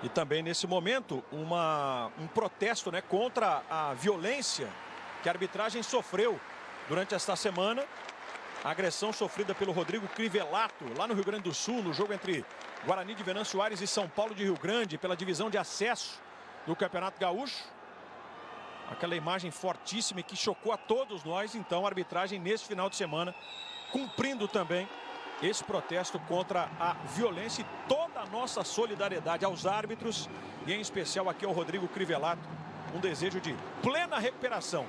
E também nesse momento um protesto, né, contra a violência que a arbitragem sofreu durante esta semana. A agressão sofrida pelo Rodrigo Crivelato lá no Rio Grande do Sul, no jogo entre Guarani de Venâncio Aires e São Paulo de Rio Grande, pela divisão de acesso do Campeonato Gaúcho. Aquela imagem fortíssima que chocou a todos nós. Então a arbitragem nesse final de semana cumprindo também esse protesto contra a violência, e toda a nossa solidariedade aos árbitros e em especial aqui ao Rodrigo Crivelato. Um desejo de plena recuperação.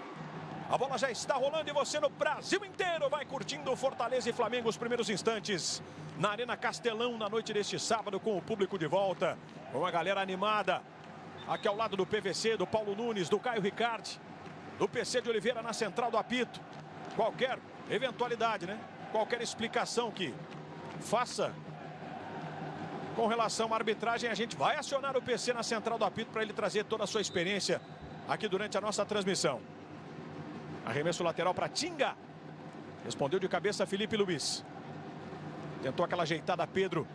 A bola já está rolando e você no Brasil inteiro vai curtindo o Fortaleza e Flamengo, os primeiros instantes na Arena Castelão na noite deste sábado, com o público de volta, com a galera animada. Aqui ao lado do PVC, do Paulo Nunes, do Caio Ricardi, do PC de Oliveira na central do apito. Qualquer eventualidade, né? Qualquer explicação que faça com relação à arbitragem, a gente vai acionar o PC na central do apito para ele trazer toda a sua experiência aqui durante a nossa transmissão. Arremesso lateral para Tinga. Respondeu de cabeça Felipe Luiz. Tentou aquela ajeitada Pedro.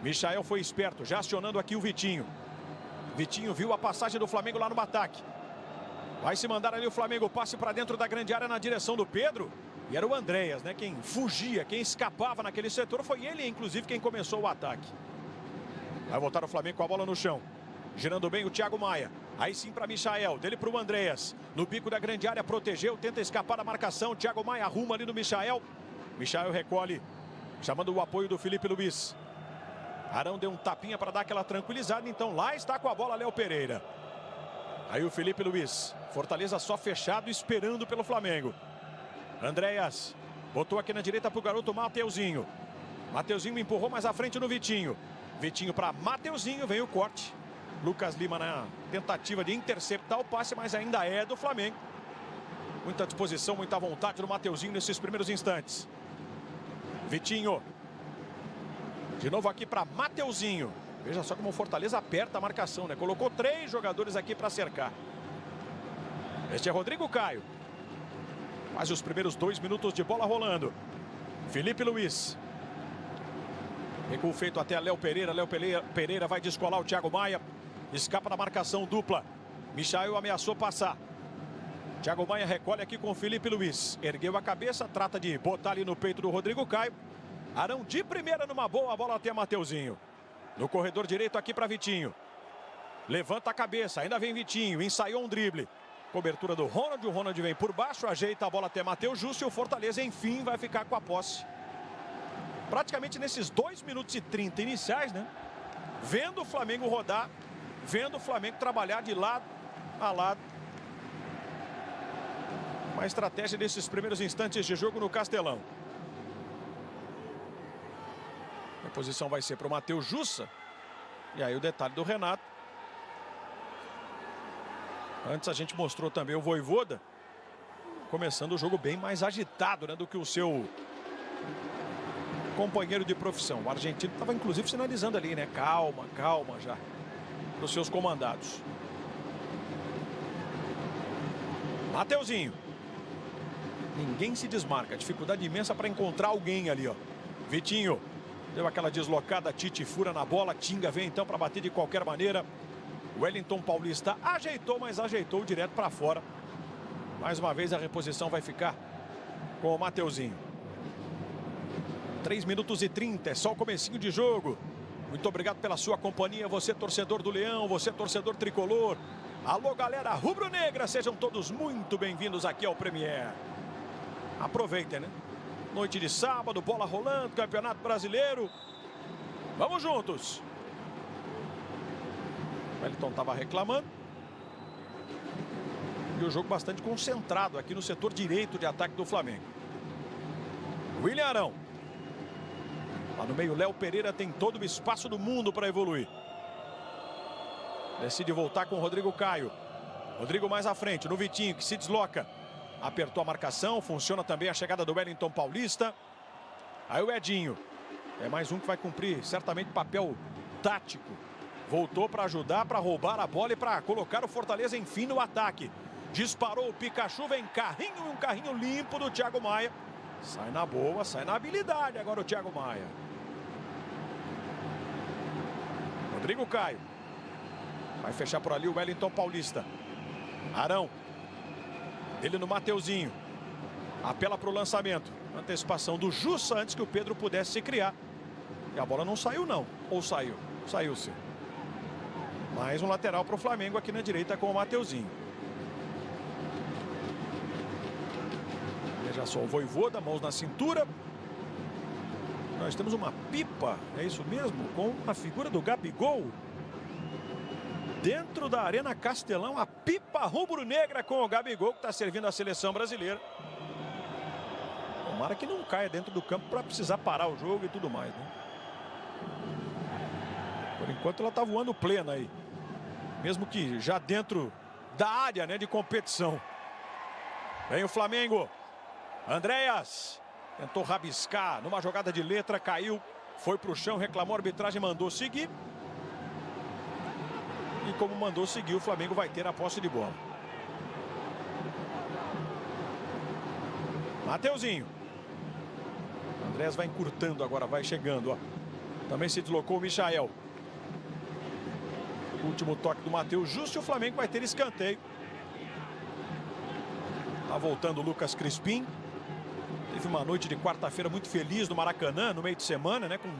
Michael foi esperto, já acionando aqui o Vitinho. Vitinho viu a passagem do Flamengo lá no ataque. Vai se mandar ali o Flamengo, passe para dentro da grande área na direção do Pedro. E era o Andréas, né? Quem fugia, quem escapava naquele setor. Foi ele, inclusive, quem começou o ataque. Vai voltar o Flamengo com a bola no chão. Girando bem o Thiago Maia. Aí sim para Michael, dele para o Andréas. No bico da grande área, protegeu, tenta escapar da marcação. Thiago Maia arruma ali no Michael. Michael recolhe, chamando o apoio do Felipe Luiz. Arão deu um tapinha para dar aquela tranquilizada. Então lá está com a bola Léo Pereira. Aí o Felipe Luiz. Fortaleza só fechado, esperando pelo Flamengo. Andréas botou aqui na direita para o garoto Mateuzinho. Mateuzinho empurrou mais à frente no Vitinho. Vitinho para Mateuzinho, vem o corte. Lucas Lima na tentativa de interceptar o passe, mas ainda é do Flamengo. Muita disposição, muita vontade do Mateuzinho nesses primeiros instantes. Vitinho. De novo aqui para Mateuzinho. Veja só como o Fortaleza aperta a marcação, né? Colocou 3 jogadores aqui para cercar. Este é Rodrigo Caio. Quase os primeiros 2 minutos de bola rolando. Felipe Luiz. Recuo feito até Léo Pereira. Léo Pereira vai descolar o Thiago Maia. Escapa da marcação dupla. Michael ameaçou passar. Thiago Maia recolhe aqui com o Felipe Luiz. Ergueu a cabeça, trata de botar ali no peito do Rodrigo Caio. Arão de primeira numa boa bola até Mateuzinho. No corredor direito aqui para Vitinho. Levanta a cabeça, ainda vem Vitinho. Ensaiou um drible. Cobertura do Ronald, o Ronald vem por baixo, ajeita a bola até Matheus Justo e o Fortaleza, enfim, vai ficar com a posse. Praticamente nesses 2 minutos e 30 iniciais, né? Vendo o Flamengo rodar, vendo o Flamengo trabalhar de lado a lado. Uma estratégia desses primeiros instantes de jogo no Castelão. A posição vai ser para o Matheus Jussa. E aí o detalhe do Renato. Antes a gente mostrou também o Vojvoda começando o jogo bem mais agitado, né, do que o seu companheiro de profissão. O argentino estava inclusive sinalizando ali, né? Calma, calma já. Para os seus comandados. Mateuzinho. Ninguém se desmarca. Dificuldade imensa para encontrar alguém ali, ó. Vitinho. Deu aquela deslocada, Tite fura na bola. Tinga vem então para bater de qualquer maneira. Wellington Paulista ajeitou, mas ajeitou direto para fora. Mais uma vez a reposição vai ficar com o Mateuzinho. 3 minutos e 30, é só o comecinho de jogo. Muito obrigado pela sua companhia, você torcedor do Leão, você torcedor tricolor. Alô galera rubro-negra, sejam todos muito bem-vindos aqui ao Premier. Aproveitem, né? Noite de sábado, bola rolando, Campeonato Brasileiro. Vamos juntos. O Wellington estava reclamando. E o jogo bastante concentrado aqui no setor direito de ataque do Flamengo. William Arão. Lá no meio, Léo Pereira tem todo o espaço do mundo para evoluir. Decide voltar com o Rodrigo Caio. Rodrigo mais à frente, no Vitinho, que se desloca. Apertou a marcação, funciona também a chegada do Wellington Paulista. Aí o Edinho. É mais um que vai cumprir certamente papel tático. Voltou para ajudar, para roubar a bola e para colocar o Fortaleza, enfim, no ataque. Disparou o Pikachu, vem carrinho, um carrinho limpo do Thiago Maia. Sai na boa, sai na habilidade agora o Thiago Maia. Rodrigo Caio. Vai fechar por ali o Wellington Paulista. Arão. Ele no Mateuzinho. Apela para o lançamento. Antecipação do Jussa antes que o Pedro pudesse se criar. E a bola não saiu não. Ou saiu? Saiu sim. Mais um lateral para o Flamengo aqui na direita com o Mateuzinho. Veja só o Vojvoda, mãos na cintura. Nós temos uma pipa, é isso mesmo? Com a figura do Gabigol. Dentro da Arena Castelão, a pipa rubro-negra com o Gabigol, que está servindo a seleção brasileira. Tomara que não caia dentro do campo para precisar parar o jogo e tudo mais, né? Por enquanto ela está voando plena aí. Mesmo que já dentro da área, né, de competição. Vem o Flamengo. Andréas tentou rabiscar numa jogada de letra, caiu, foi para o chão, reclamou, a arbitragem mandou seguir. E como mandou seguir, o Flamengo vai ter a posse de bola. Mateuzinho. Andréas vai encurtando agora, vai chegando, ó. Também se deslocou o Michael. Último toque do Matheus Justo e o Flamengo vai ter escanteio. Tá voltando o Lucas Crispim. Teve uma noite de quarta-feira muito feliz no Maracanã, no meio de semana, né? Com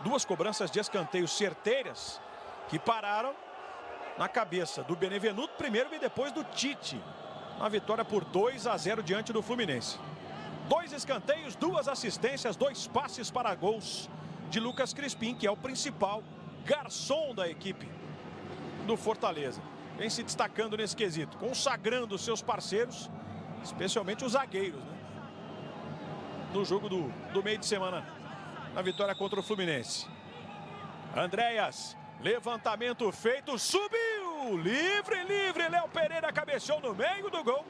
duas cobranças de escanteio certeiras que pararam na cabeça do Benevenuto primeiro e depois do Tite. Uma vitória por 2-0 diante do Fluminense. 2 escanteios, 2 assistências, 2 passes para gols de Lucas Crispim, que é o principal garçom da equipe do Fortaleza. Vem se destacando nesse quesito, consagrando seus parceiros, especialmente os zagueiros, né? No jogo do meio de semana, na vitória contra o Fluminense. Andréas, levantamento feito, subiu, livre, Léo Pereira cabeceou no meio do gol.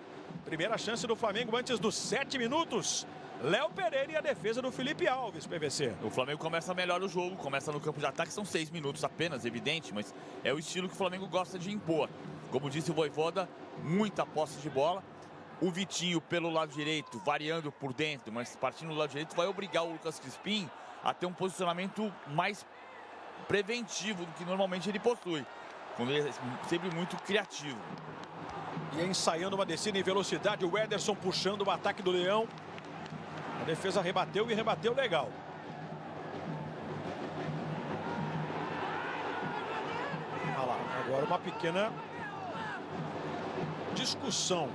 Primeira chance do Flamengo antes dos 7 minutos. Léo Pereira e a defesa do Felipe Alves, PVC. O Flamengo começa melhor o jogo, começa no campo de ataque, são 6 minutos apenas, evidente, mas é o estilo que o Flamengo gosta de impor. Como disse o Vojvoda, muita posse de bola. O Vitinho pelo lado direito, variando por dentro, mas partindo do lado direito, vai obrigar o Lucas Crispim a ter um posicionamento mais preventivo do que normalmente ele possui. Quando ele é sempre muito criativo. E ensaiando uma descida em velocidade, o Ederson puxando o ataque do Leão. A defesa rebateu e rebateu legal. Olha lá, agora uma pequena discussão.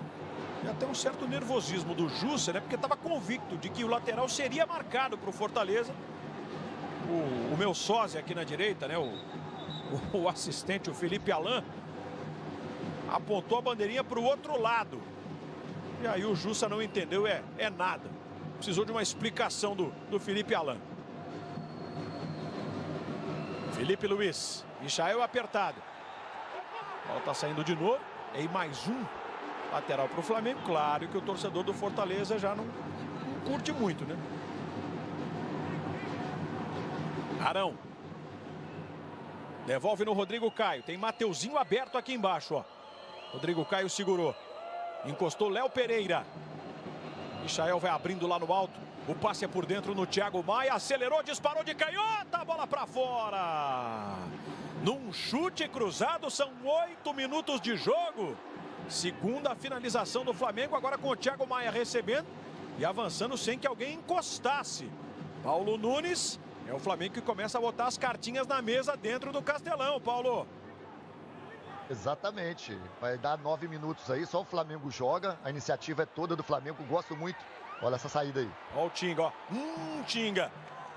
E até um certo nervosismo do Jussa, né? Porque estava convicto de que o lateral seria marcado para o Fortaleza. O meu sósia aqui na direita, né? O assistente, o Felipe Alan, apontou a bandeirinha para o outro lado. E aí o Jussa não entendeu, é nada. Precisou de uma explicação do Felipe Alan. Felipe Luiz. Michael apertado. A bola está saindo de novo. E mais um lateral para o Flamengo. Claro que o torcedor do Fortaleza já não curte muito, né? Arão. Devolve no Rodrigo Caio. Tem Mateuzinho aberto aqui embaixo, ó. Rodrigo Caio segurou. Encostou Léo Pereira. Michael vai abrindo lá no alto. O passe é por dentro no Thiago Maia. Acelerou, disparou de canhota. A bola para fora. Num chute cruzado, são 8 minutos de jogo. Segunda finalização do Flamengo, agora com o Thiago Maia recebendo e avançando sem que alguém encostasse. Paulo Nunes, é o Flamengo que começa a botar as cartinhas na mesa dentro do Castelão, Paulo. Exatamente, vai dar 9 minutos aí, só o Flamengo joga, a iniciativa é toda do Flamengo, gosto muito. Olha essa saída aí. Olha o Tinga, ó. Tinga.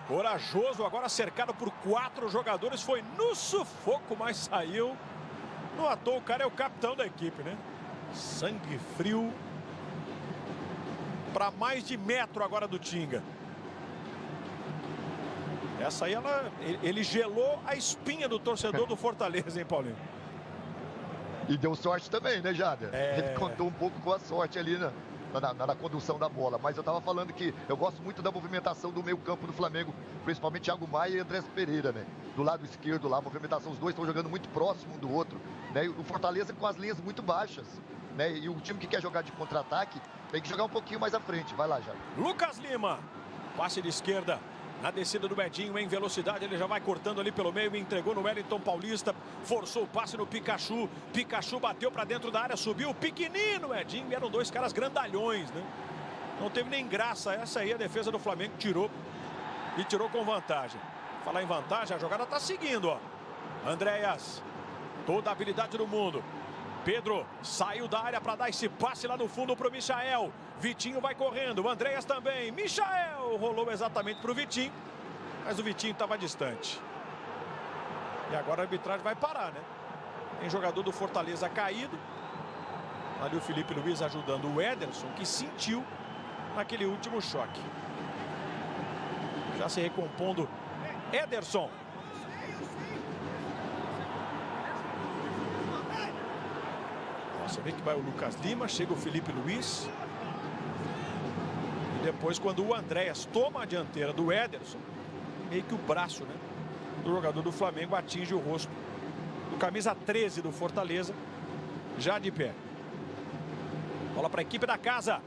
Corajoso, agora cercado por 4 jogadores, foi no sufoco, mas saiu. Não à toa, o cara é o capitão da equipe, né? Sangue frio. Para mais de metro agora do Tinga. Essa aí, ele gelou a espinha do torcedor do Fortaleza, hein, Paulinho? E deu sorte também, né, Jader? Ele contou um pouco com a sorte ali na condução da bola. Mas eu estava falando que eu gosto muito da movimentação do meio campo do Flamengo, principalmente Thiago Maia e Andrés Pereira, né? Do lado esquerdo lá, a movimentação, os dois estão jogando muito próximo um do outro, né? E o Fortaleza com as linhas muito baixas, né? E o time que quer jogar de contra-ataque tem que jogar um pouquinho mais à frente. Vai lá, Jader. Lucas Lima. Passe de esquerda. A descida do Edinho em velocidade, ele já vai cortando ali pelo meio, entregou no Wellington Paulista, forçou o passe no Pikachu, Pikachu bateu para dentro da área, subiu o pequenino Edinho, eram dois caras grandalhões, né? Não teve nem graça, essa aí a defesa do Flamengo tirou e tirou com vantagem. Falar em vantagem, a jogada está seguindo, ó. Andréas, toda a habilidade do mundo. Pedro saiu da área para dar esse passe lá no fundo para o Michael. Vitinho vai correndo, o Andréas também. Michael rolou exatamente para o Vitinho, mas o Vitinho estava distante. E agora a arbitragem vai parar, né? Tem jogador do Fortaleza caído. Ali o Felipe Luiz ajudando o Ederson, que sentiu naquele último choque. Já se recompondo Ederson. Você vê que vai o Lucas Lima, chega o Felipe Luiz. E depois, quando o Andréas toma a dianteira do Ederson, meio que o braço, né, do jogador do Flamengo atinge o rosto do camisa 13 do Fortaleza, já de pé. Bola para a equipe da casa.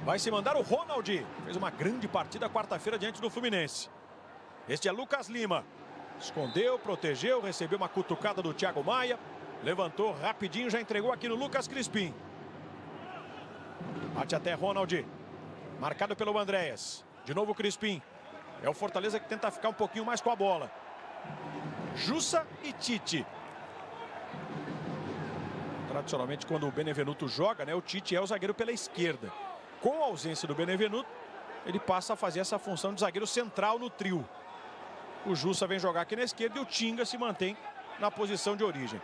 Vai se mandar o Ronald. Fez uma grande partida quarta-feira diante do Fluminense. Este é Lucas Lima. Escondeu, protegeu, recebeu uma cutucada do Thiago Maia. Levantou rapidinho, já entregou aqui no Lucas Crispim. Bate até Ronald. Marcado pelo Andréas. De novo o Crispim. É o Fortaleza que tenta ficar um pouquinho mais com a bola. Jussa e Tite. Tradicionalmente, quando o Benevenuto joga, né, o Tite é o zagueiro pela esquerda. Com a ausência do Benevenuto, ele passa a fazer essa função de zagueiro central no trio. O Jussa vem jogar aqui na esquerda e o Tinga se mantém na posição de origem.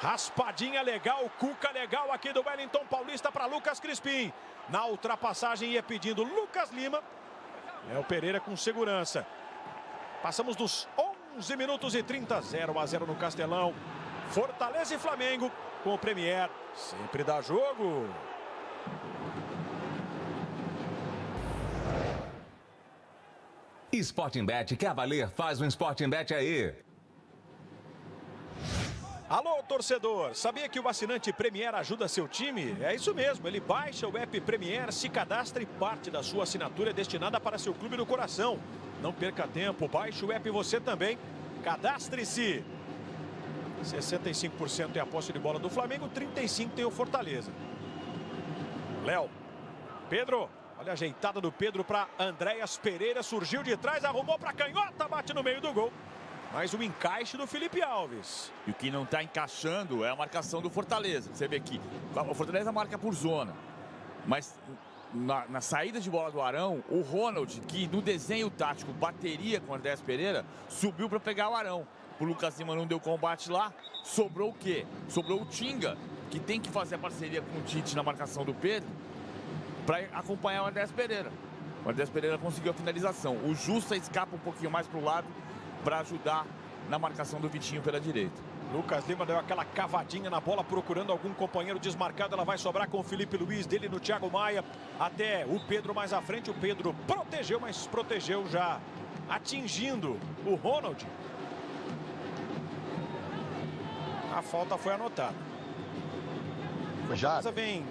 Raspadinha legal, Cuca legal aqui do Wellington Paulista para Lucas Crispim. Na ultrapassagem ia pedindo Lucas Lima. É o Pereira com segurança. Passamos dos 11 minutos e 30, 0-0 no Castelão. Fortaleza e Flamengo com o Premier. Sempre dá jogo. Sporting Bet quer valer? Faz um Sporting Bet aí. Alô, torcedor, sabia que o assinante Premier ajuda seu time? É isso mesmo, ele baixa o app Premier, se cadastra e parte da sua assinatura é destinada para seu clube do coração. Não perca tempo, baixe o app você também, cadastre-se. 65% é a posse de bola do Flamengo, 35% tem o Fortaleza. Léo, Pedro, olha a ajeitada do Pedro para Andréas Pereira, surgiu de trás, arrumou para canhota, bate no meio do gol. Mais um encaixe do Felipe Alves. E o que não está encaixando é a marcação do Fortaleza. Você vê que o Fortaleza marca por zona. Mas na saída de bola do Arão, o Ronald, que no desenho tático bateria com o Andréas Pereira, subiu para pegar o Arão. O Lucas Lima não deu combate lá. Sobrou o quê? Sobrou o Tinga, que tem que fazer a parceria com o Tite na marcação do Pedro para acompanhar o Andréas Pereira. O Andréas Pereira conseguiu a finalização. O Jussa escapa um pouquinho mais para o lado para ajudar na marcação do Vitinho pela direita. Lucas Lima deu aquela cavadinha na bola procurando algum companheiro desmarcado. Ela vai sobrar com o Felipe Luiz, dele no Thiago Maia. Até o Pedro mais à frente. O Pedro protegeu, mas protegeu já atingindo o Ronald. A falta foi anotada. Já vem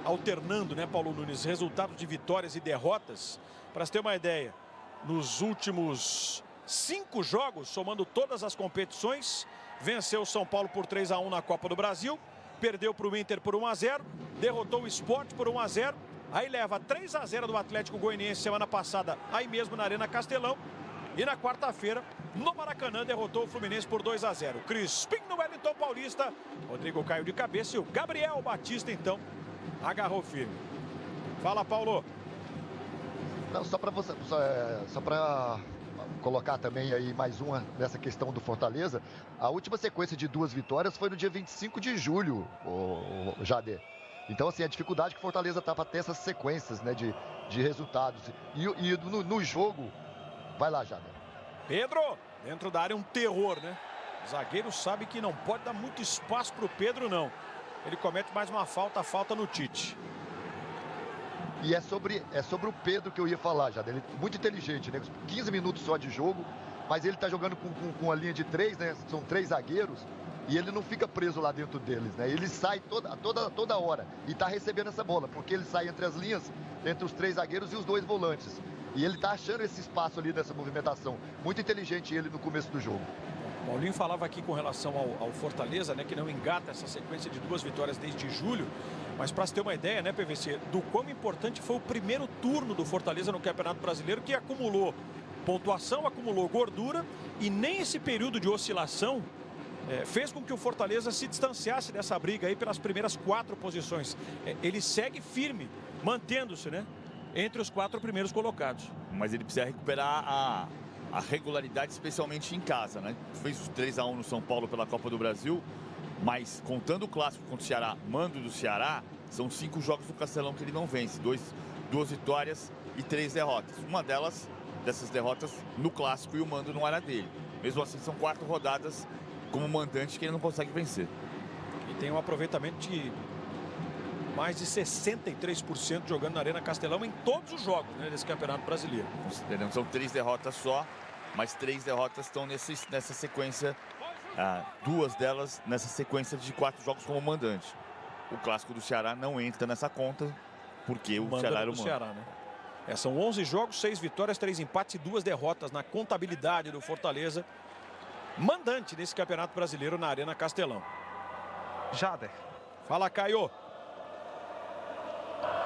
alternando, né, Paulo Nunes, resultados de vitórias e derrotas. Para você ter uma ideia, nos últimos 5 jogos, somando todas as competições, venceu o São Paulo por 3-1 na Copa do Brasil, perdeu para o Inter por 1-0, derrotou o Sport por 1-0, aí leva 3-0 do Atlético Goianiense semana passada, aí mesmo na Arena Castelão, e na quarta-feira, no Maracanã, derrotou o Fluminense por 2-0. Crispim no Wellington Paulista, Rodrigo caiu de cabeça e o Gabriel Batista, então, agarrou firme. Fala, Paulo. Não, só para colocar também aí mais uma nessa questão do Fortaleza, a última sequência de 2 vitórias foi no dia 25 de julho, o Jader. Então, assim, a dificuldade que o Fortaleza tá para ter essas sequências, né, de resultados. E no jogo, vai lá, Jader. Pedro, dentro da área um terror, né? O zagueiro sabe que não pode dar muito espaço para o Pedro, não. Ele comete mais uma falta, a falta no Tite. E é sobre o Pedro que eu ia falar, já. Ele é muito inteligente, né? 15 minutos só de jogo, mas ele tá jogando com a linha de 3, né? São 3 zagueiros e ele não fica preso lá dentro deles, né? Ele sai toda hora e tá recebendo essa bola, porque ele sai entre as linhas, entre os 3 zagueiros e os 2 volantes. E ele tá achando esse espaço ali nessa movimentação. Muito inteligente ele no começo do jogo. Paulinho falava aqui com relação ao Fortaleza, né, que não engata essa sequência de 2 vitórias desde julho. Mas para se ter uma ideia, né, PVC, do quão importante foi o primeiro turno do Fortaleza no Campeonato Brasileiro, que acumulou pontuação, acumulou gordura, e nem esse período de oscilação fez com que o Fortaleza se distanciasse dessa briga aí pelas primeiras 4 posições. Ele segue firme, mantendo-se, né, entre os 4 primeiros colocados. Mas ele precisa recuperar a regularidade, especialmente em casa, né? Fez os 3-1 no São Paulo pela Copa do Brasil, mas contando o clássico contra o Ceará, mando do Ceará, são 5 jogos do Castelão que ele não vence, 2 vitórias e 3 derrotas. Uma dessas derrotas no clássico, e o mando não era dele. Mesmo assim, são 4 rodadas como mandante que ele não consegue vencer. E tem um aproveitamento de mais de 63% jogando na Arena Castelão em todos os jogos, né, desse Campeonato Brasileiro. Considerando, são 3 derrotas só, mas 3 derrotas estão nessa sequência, 2 delas nessa sequência de 4 jogos como mandante. O clássico do Ceará não entra nessa conta, porque o Ceará era o mando. Né? São 11 jogos, 6 vitórias, 3 empates e 2 derrotas na contabilidade do Fortaleza, mandante nesse Campeonato Brasileiro na Arena Castelão. Jader. Fala, Caio.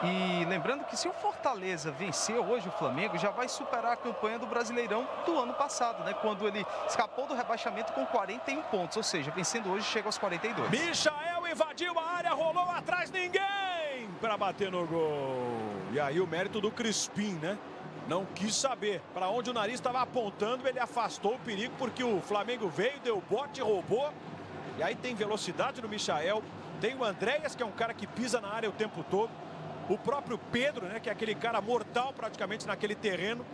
E lembrando que se o Fortaleza vencer hoje o Flamengo, já vai superar a campanha do Brasileirão do ano passado, né? Quando ele escapou do rebaixamento com 41 pontos, ou seja, vencendo hoje chega aos 42. Michael invadiu a área, rolou atrás, ninguém para bater no gol. E aí o mérito do Crispim, né? Não quis saber para onde o nariz estava apontando, ele afastou o perigo porque o Flamengo veio, deu bote, roubou. E aí tem velocidade no Michael, tem o Andréas, que é um cara que pisa na área o tempo todo. O próprio Pedro, né, que é aquele cara mortal praticamente naquele terreno.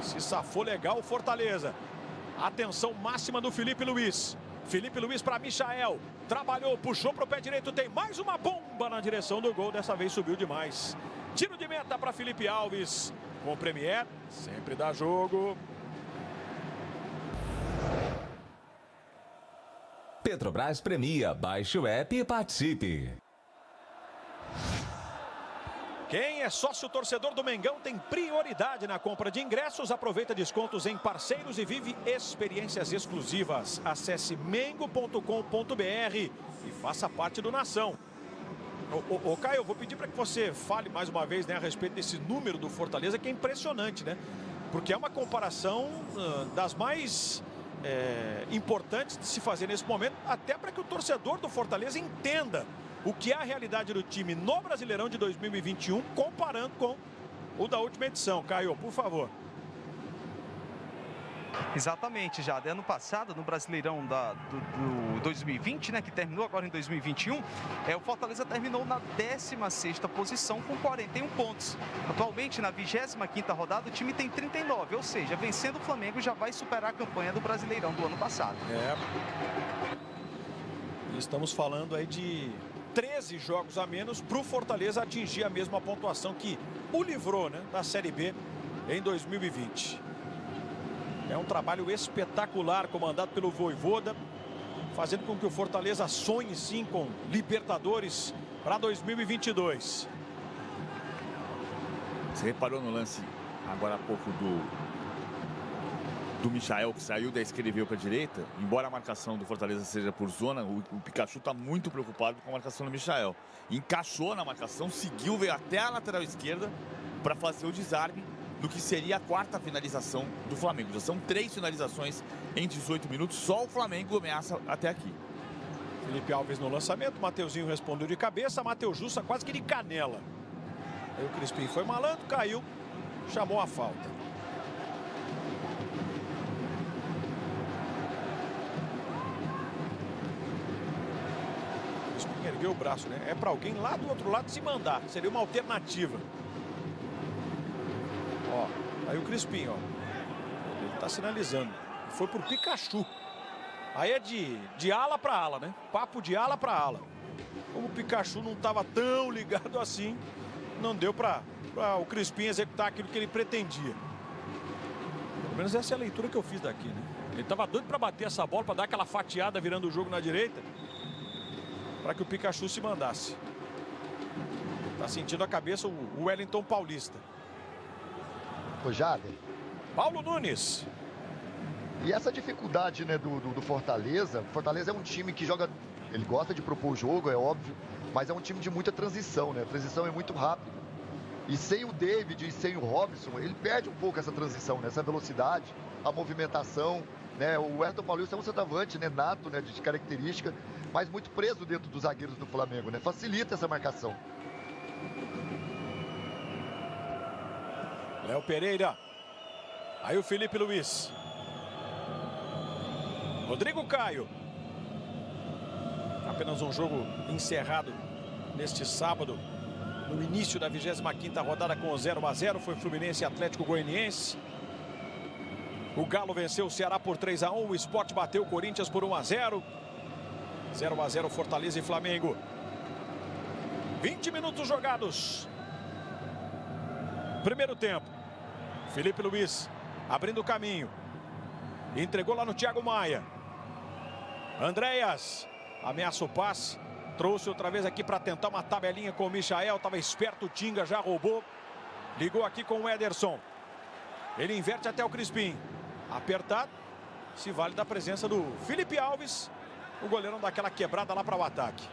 Se safou legal o Fortaleza. Atenção máxima do Felipe Luiz. Felipe Luiz para Michael. Trabalhou, puxou para o pé direito. Tem mais uma bomba na direção do gol. Dessa vez subiu demais. Tiro de meta para Felipe Alves. Com o Premier, sempre dá jogo. Petrobras premia. Baixe o app e participe. Quem é sócio torcedor do Mengão tem prioridade na compra de ingressos. Aproveita descontos em parceiros e vive experiências exclusivas. Acesse mengo.com.br e faça parte do Nação. Ô Caio, eu vou pedir para que você fale mais uma vez, né, a respeito desse número do Fortaleza, que é impressionante, né? Porque é uma comparação das mais importantes de se fazer nesse momento, até para que o torcedor do Fortaleza entenda o que é a realidade do time no Brasileirão de 2021, comparando com o da última edição. Caio, por favor. Exatamente, já. Ano passado, no Brasileirão do 2020, né, que terminou agora em 2021, o Fortaleza terminou na 16ª posição com 41 pontos. Atualmente, na 25ª rodada, o time tem 39, ou seja, vencendo o Flamengo já vai superar a campanha do Brasileirão do ano passado. Estamos falando aí de 13 jogos a menos para o Fortaleza atingir a mesma pontuação que o livrou, né, da Série B em 2020. É um trabalho espetacular comandado pelo Vojvoda, fazendo com que o Fortaleza sonhe sim com Libertadores para 2022. Você reparou no lance agora há pouco do Michael, que saiu da esquerda e veio para a direita? Embora a marcação do Fortaleza seja por zona, o Pikachu está muito preocupado com a marcação do Michael. Encaixou na marcação, seguiu, veio até a lateral esquerda para fazer o desarme do que seria a 4ª finalização do Flamengo. Já são 3 finalizações em 18 minutos, só o Flamengo ameaça até aqui. Felipe Alves no lançamento, Mateuzinho respondeu de cabeça, Matheus Jussa quase que de canela. Aí o Crispim foi malandro, caiu, chamou a falta. Crispim ergueu o braço, né? É para alguém lá do outro lado se mandar, seria uma alternativa. Ó, aí o Crispim, ó, ele tá sinalizando, foi por Pikachu. Aí é de ala para ala, né? Papo de ala para ala. Como o Pikachu não estava tão ligado assim, não deu para o Crispim executar aquilo que ele pretendia. Pelo menos essa é a leitura que eu fiz daqui, né? Ele estava doido para bater essa bola, para dar aquela fatiada virando o jogo na direita, para que o Pikachu se mandasse. Tá sentindo a cabeça o Wellington Paulista. Ô, Jader. Paulo Nunes. E essa dificuldade, né, do Fortaleza. O Fortaleza é um time que joga... Ele gosta de propor o jogo, é óbvio. Mas é um time de muita transição, né? A transição é muito rápida. E sem o David e sem o Robson, ele perde um pouco essa transição, né? Essa velocidade, a movimentação, né? O Wellington Paulista é um centroavante, né? Nato, né? De característica, mas muito preso dentro dos zagueiros do Flamengo, né? Facilita essa marcação. Léo Pereira. Aí o Felipe Luiz. Rodrigo Caio. Apenas um jogo encerrado neste sábado, no início da 25ª rodada com 0-0, foi Fluminense e Atlético Goianiense. O Galo venceu o Ceará por 3-1, o Sport bateu o Corinthians por 1-0. 0-0 Fortaleza e Flamengo. 20 minutos jogados. Primeiro tempo. Felipe Luiz abrindo o caminho. Entregou lá no Thiago Maia. Andréas ameaça o passe. Trouxe outra vez aqui para tentar uma tabelinha com o Michael. Estava esperto, o Tinga já roubou. Ligou aqui com o Ederson. Ele inverte até o Crispim. Apertado. Se vale da presença do Felipe Alves. O goleirão dá aquela quebrada lá para o ataque.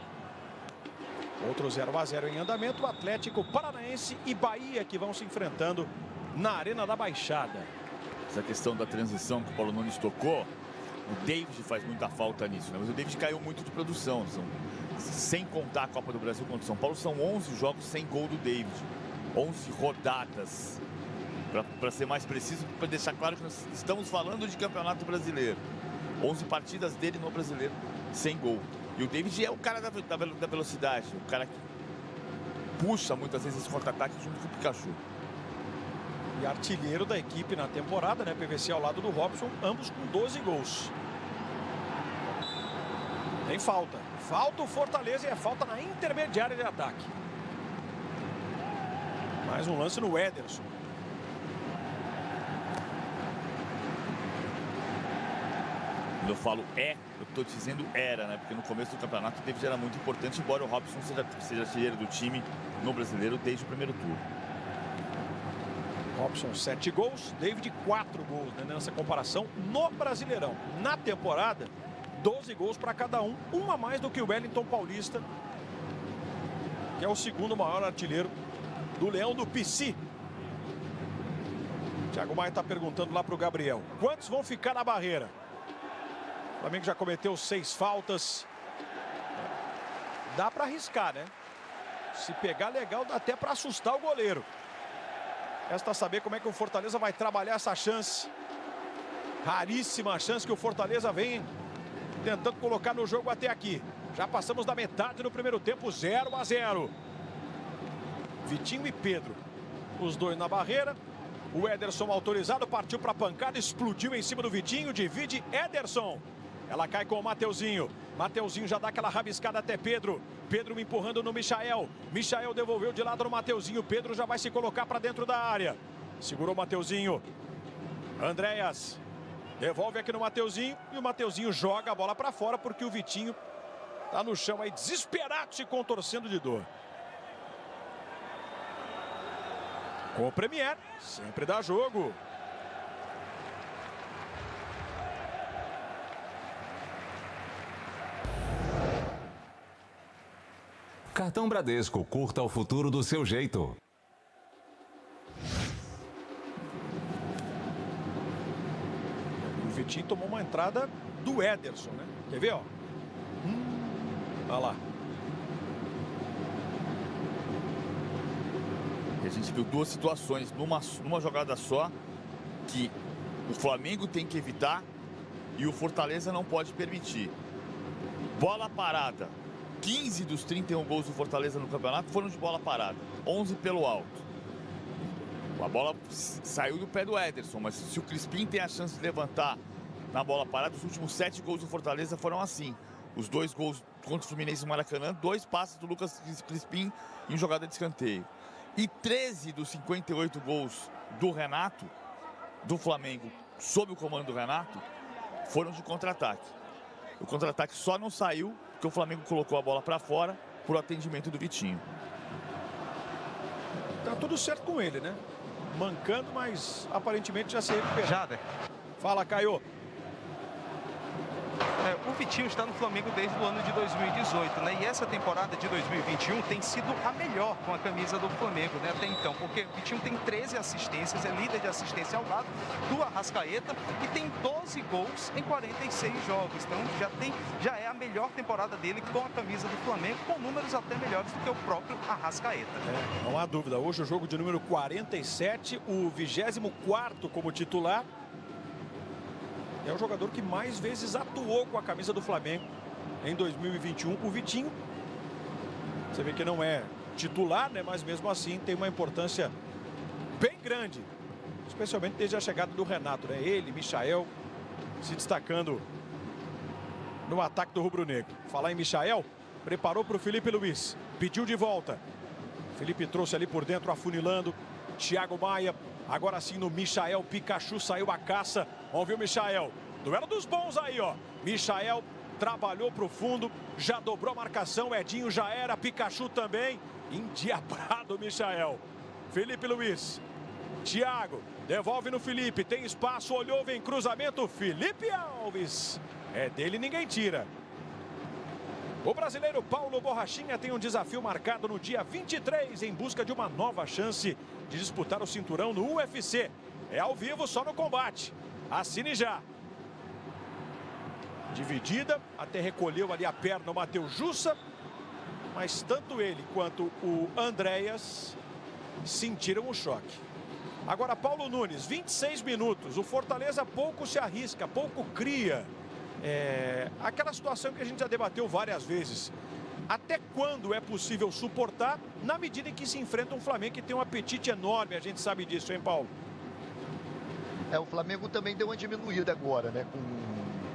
Outro 0-0 em andamento. O Atlético Paranaense e Bahia que vão se enfrentando na Arena da Baixada. Essa questão da transição que o Paulo Nunes tocou, o David faz muita falta nisso, né? Mas o David caiu muito de produção. Sem contar a Copa do Brasil contra o São Paulo, são 11 jogos sem gol do David. 11 rodadas. Para ser mais preciso, para deixar claro que nós estamos falando de Campeonato Brasileiro. 11 partidas dele no Brasileiro sem gol. E o David é o cara da velocidade, o cara que puxa muitas vezes esse contra-ataque junto com o Pikachu. E artilheiro da equipe na temporada, né? PVC ao lado do Robson, ambos com 12 gols. Tem falta. Falta o Fortaleza e é falta na intermediária de ataque. Mais um lance no Ederson. Quando eu falo eu estou dizendo era, né? Porque no começo do campeonato o David era muito importante, embora o Robson seja artilheiro do time no Brasileiro desde o primeiro turno. Robson 7 gols, David 4 gols, né, nessa comparação no Brasileirão. Na temporada, 12 gols para cada um, a mais do que o Wellington Paulista, que é o segundo maior artilheiro do Leão do Pici. Thiago Maia está perguntando lá para o Gabriel, quantos vão ficar na barreira? O Flamengo já cometeu 6 faltas. Dá para arriscar, né? Se pegar legal, dá até para assustar o goleiro. Resta saber como é que o Fortaleza vai trabalhar essa chance. Raríssima chance que o Fortaleza vem tentando colocar no jogo até aqui. Já passamos da metade do primeiro tempo, 0-0. Vitinho e Pedro, os dois na barreira. O Ederson autorizado, partiu para a pancada, explodiu em cima do Vitinho, divide Ederson. Ela cai com o Mateuzinho. Mateuzinho já dá aquela rabiscada até Pedro. Pedro empurrando no Michael. Michael devolveu de lado no Mateuzinho. Pedro já vai se colocar para dentro da área. Segurou o Mateuzinho. Andréas devolve aqui no Mateuzinho. E o Mateuzinho joga a bola para fora porque o Vitinho está no chão aí desesperado, se contorcendo de dor. Com o Premier, sempre dá jogo. Cartão Bradesco, curta o futuro do seu jeito. O Vitinho tomou uma entrada do Ederson, né? Quer ver, ó? Olha lá. E a gente viu duas situações numa jogada só que o Flamengo tem que evitar e o Fortaleza não pode permitir. Bola parada. 15 dos 31 gols do Fortaleza no campeonato foram de bola parada. 11 pelo alto. A bola saiu do pé do Ederson, mas se o Crispim tem a chance de levantar na bola parada, os últimos 7 gols do Fortaleza foram assim. Os 2 gols contra o Fluminense no Maracanã, 2 passes do Lucas Crispim em jogada de escanteio. E 13 dos 58 gols do Renato, do Flamengo, sob o comando do Renato, foram de contra-ataque. O contra-ataque só não saiu porque o Flamengo colocou a bola para fora por atendimento do Vitinho. Tá tudo certo com ele, né? mancando, mas aparentemente já se recuperou. Jader. Fala, Caio. O Vitinho está no Flamengo desde o ano de 2018, né? E essa temporada de 2021 tem sido a melhor com a camisa do Flamengo, né? Até então, porque o Vitinho tem 13 assistências, é líder de assistência ao lado do Arrascaeta e tem 12 gols em 46 jogos. Então já é a melhor temporada dele com a camisa do Flamengo, com números até melhores do que o próprio Arrascaeta. Não há dúvida. Hoje o jogo de número 47, o 24º como titular. É o jogador que mais vezes atuou com a camisa do Flamengo em 2021. O Vitinho, você vê que não é titular, né? Mas mesmo assim tem uma importância bem grande, especialmente desde a chegada do Renato, né? Ele, Michael, se destacando no ataque do rubro-negro. Falar em Michael, preparou para o Felipe Luiz, pediu de volta. Felipe trouxe ali por dentro, afunilando. Thiago Maia. Agora sim no Michael, Pikachu saiu a caça. Vamos ver o Michael. Duelo dos bons aí, ó. Michael trabalhou pro fundo, já dobrou a marcação. Edinho já era, Pikachu também. Endiabrado o Michael. Felipe Luiz. Thiago, devolve no Felipe. Tem espaço, olhou, vem cruzamento. Felipe Alves. É dele, ninguém tira. O brasileiro Paulo Borrachinha tem um desafio marcado no dia 23 em busca de uma nova chance de disputar o cinturão no UFC. É ao vivo, só no combate. Assine já. Dividida, até recolheu ali a perna o Matheus Jussa. Mas tanto ele quanto o Andréas sentiram o choque. Agora Paulo Nunes, 26 minutos. O Fortaleza pouco se arrisca, pouco cria. Aquela situação que a gente já debateu várias vezes. Até quando é possível suportar na medida em que se enfrenta um Flamengo que tem um apetite enorme, a gente sabe disso, hein, Paulo? O Flamengo também deu uma diminuída agora, né? Com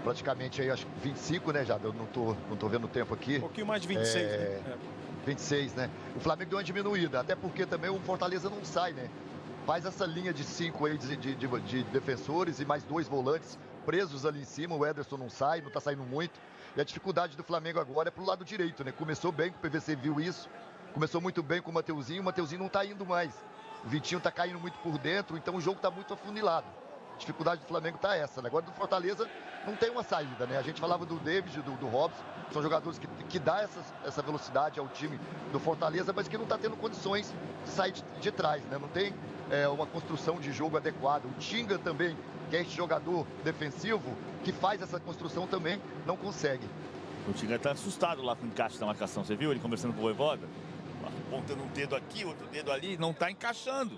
praticamente aí, acho que 25, né, já? Eu não tô vendo o tempo aqui. Um pouquinho mais de 26, né? 26, né? O Flamengo deu uma diminuída, até porque também o Fortaleza não sai, né? Faz essa linha de 5 aí de defensores e mais 2 volantes presos ali em cima. O Ederson não sai, não tá saindo muito. E a dificuldade do Flamengo agora é pro lado direito, né? Começou bem, o PVC viu isso. Começou muito bem com o Mateuzinho não tá indo mais. O Vitinho tá caindo muito por dentro, então o jogo tá muito afunilado. A dificuldade do Flamengo tá essa, né? Agora do Fortaleza não tem uma saída, né? A gente falava do David, do Robson, são jogadores que dá essa velocidade ao time do Fortaleza, mas que não tá tendo condições de sair de trás, né? Não tem uma construção de jogo adequada. O Tinga também, que é esse jogador defensivo, que faz essa construção também, não consegue. O Tinga tá assustado lá com o encaixe da marcação, você viu ele conversando com o Vojvoda? Apontando um dedo aqui, outro dedo ali, não tá encaixando.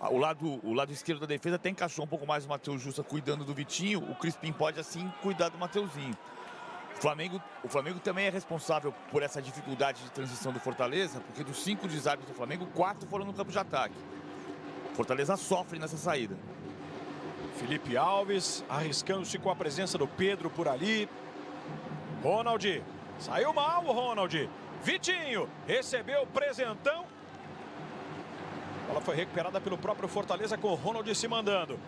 O lado esquerdo da defesa até encaixou um pouco mais o Matheus Jussa cuidando do Vitinho. O Crispim pode assim cuidar do Mateuzinho. O Flamengo também é responsável por essa dificuldade de transição do Fortaleza, porque dos 5 desarmes do Flamengo, 4 foram no campo de ataque. O Fortaleza sofre nessa saída. Felipe Alves arriscando-se com a presença do Pedro por ali. Ronald, saiu mal o Ronald. Vitinho recebeu o presentão. A bola foi recuperada pelo próprio Fortaleza com o Ronald se mandando.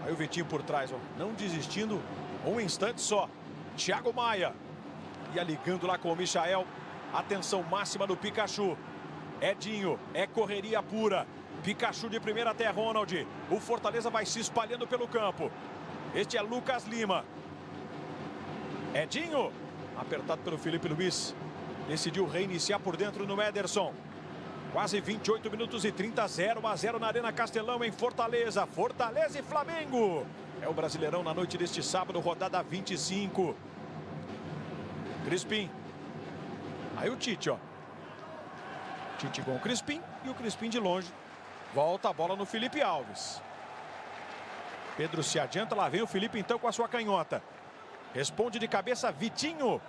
Aí o Vitinho por trás, ó, não desistindo um instante só. Thiago Maia ia ligando lá com o Michael. Atenção máxima do Pikachu. Edinho, é correria pura. Pikachu de primeira até Ronald. O Fortaleza vai se espalhando pelo campo. Este é Lucas Lima. Edinho, apertado pelo Felipe Luiz. Decidiu reiniciar por dentro no Ederson. Quase 28 minutos e 30, 0-0 na Arena Castelão em Fortaleza. Fortaleza e Flamengo. É o Brasileirão na noite deste sábado, rodada 25. Crispim. Aí o Tite, ó. Tite com o Crispim e o Crispim de longe. Volta a bola no Felipe Alves. Pedro se adianta, lá vem o Felipe então com a sua canhota. Responde de cabeça Vitinho.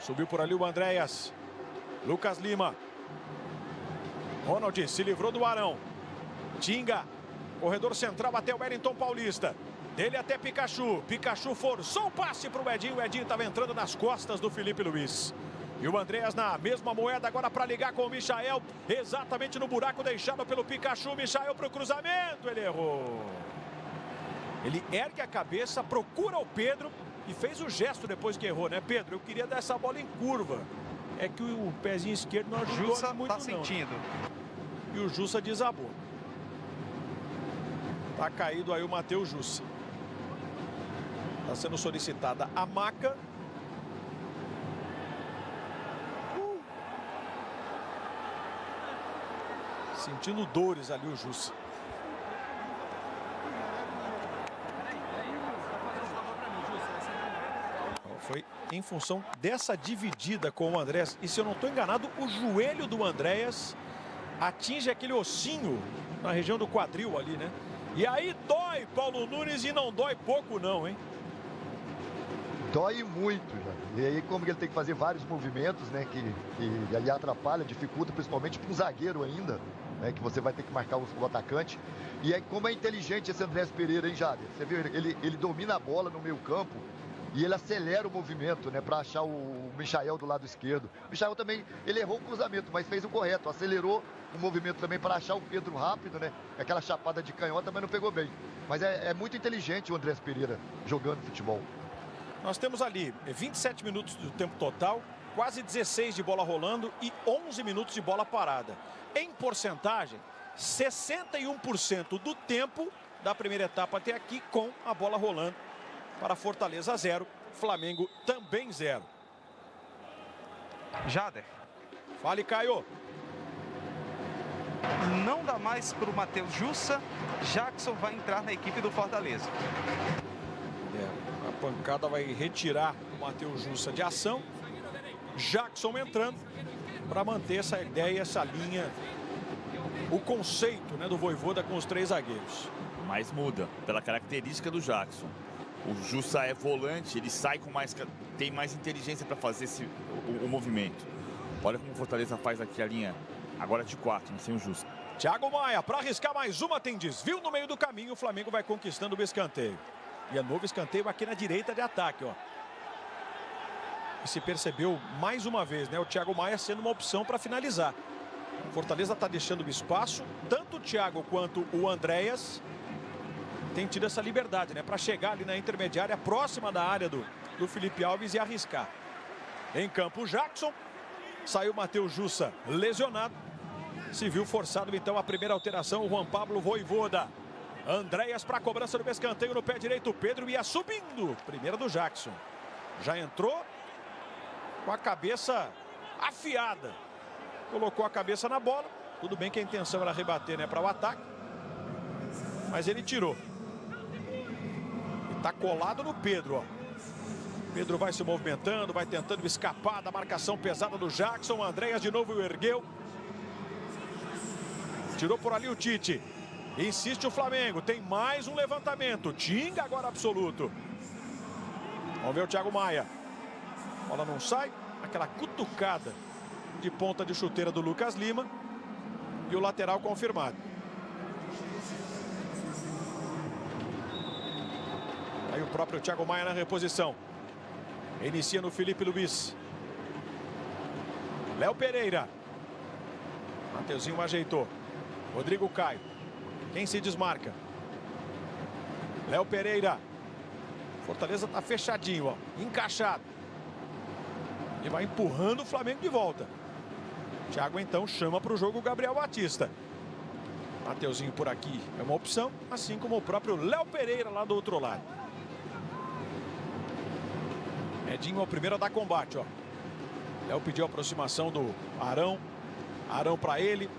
Subiu por ali o Andréas. Lucas Lima. Ronald se livrou do Arão. Tinga. Corredor central até o Wellington Paulista. Dele até Pikachu. Pikachu forçou o passe para o Edinho. O Edinho estava entrando nas costas do Felipe Luiz. E o Andréas na mesma moeda agora para ligar com o Michael. Exatamente no buraco deixado pelo Pikachu. Michael para o cruzamento. Ele errou. Ele ergue a cabeça, procura o Pedro e fez o gesto depois que errou, né, Pedro? Eu queria dar essa bola em curva. É que o pezinho esquerdo não ajudou muito, tá sentindo. E o Jussa desabou. Tá caído aí o Matheus Jussa. Tá sendo solicitada a maca. Sentindo dores ali o Jussa. Foi em função dessa dividida com o Andréas. E se eu não estou enganado, o joelho do Andréas atinge aquele ossinho na região do quadril ali, né? E aí dói, Paulo Nunes, e não dói pouco não, hein? Dói muito, já. E aí como ele tem que fazer vários movimentos, né? Que ali atrapalha, dificulta, principalmente para um zagueiro ainda, né, que você vai ter que marcar o atacante. E aí como é inteligente esse Andréas Pereira, hein, Jader? Você viu, ele domina a bola no meio campo. E ele acelera o movimento, né, para achar o Michael do lado esquerdo. O Michael também, ele errou o cruzamento, mas fez o correto. Acelerou o movimento também para achar o Pedro rápido, né? Aquela chapada de canhota, mas não pegou bem. Mas é muito inteligente o Andréas Pereira jogando futebol. Nós temos ali 27 minutos do tempo total, quase 16 de bola rolando e 11 minutos de bola parada. Em porcentagem, 61% do tempo da primeira etapa até aqui com a bola rolando. Para Fortaleza 0, Flamengo também 0. Jader. Fale, Caio. Não dá mais para o Matheus Jussa. Jackson vai entrar na equipe do Fortaleza. A pancada vai retirar o Matheus Jussa de ação. Jackson entrando para manter essa ideia, essa linha, o conceito, né, do Vojvoda com os 3 zagueiros. Mas muda pela característica do Jackson. O Jussa é volante, ele sai com mais, tem mais inteligência para fazer o movimento. Olha como o Fortaleza faz aqui a linha, agora de 4, sem o Jussa. Thiago Maia, para arriscar mais uma, tem desvio no meio do caminho, o Flamengo vai conquistando o escanteio. E é novo escanteio aqui na direita de ataque, ó. E se percebeu mais uma vez, né, o Thiago Maia sendo uma opção para finalizar. O Fortaleza está deixando o espaço, tanto o Thiago quanto o Andréas tem tido essa liberdade, né, para chegar ali na intermediária, próxima da área do Felipe Alves e arriscar. Em campo, Jackson. Saiu Matheus Jussa lesionado. Se viu forçado, então, a primeira alteração, o Juan Pablo Vojvoda. Andréas para a cobrança do escanteio no pé direito. Pedro ia subindo. Primeira do Jackson. Já entrou com a cabeça afiada. Colocou a cabeça na bola. Tudo bem que a intenção era rebater, né, para o ataque. Mas ele tirou. Está colado no Pedro, ó. Pedro vai se movimentando, vai tentando escapar da marcação pesada do Jackson. Andréas de novo o ergueu. Tirou por ali o Tite. Insiste o Flamengo, tem mais um levantamento. Tinga agora absoluto. Vamos ver o Thiago Maia. A bola não sai. Aquela cutucada de ponta de chuteira do Lucas Lima. E o lateral confirmado. Aí o próprio Thiago Maia na reposição. Inicia no Felipe Luiz. Léo Pereira. Mateuzinho ajeitou. Rodrigo Caio. Quem se desmarca? Léo Pereira. Fortaleza está fechadinho, ó. Encaixado. E vai empurrando o Flamengo de volta. Thiago então chama para o jogo o Gabriel Batista. Mateuzinho por aqui é uma opção, assim como o próprio Léo Pereira lá do outro lado. Edinho é o primeiro a dar combate, ó. Léo pediu a aproximação do Arão. Arão para ele.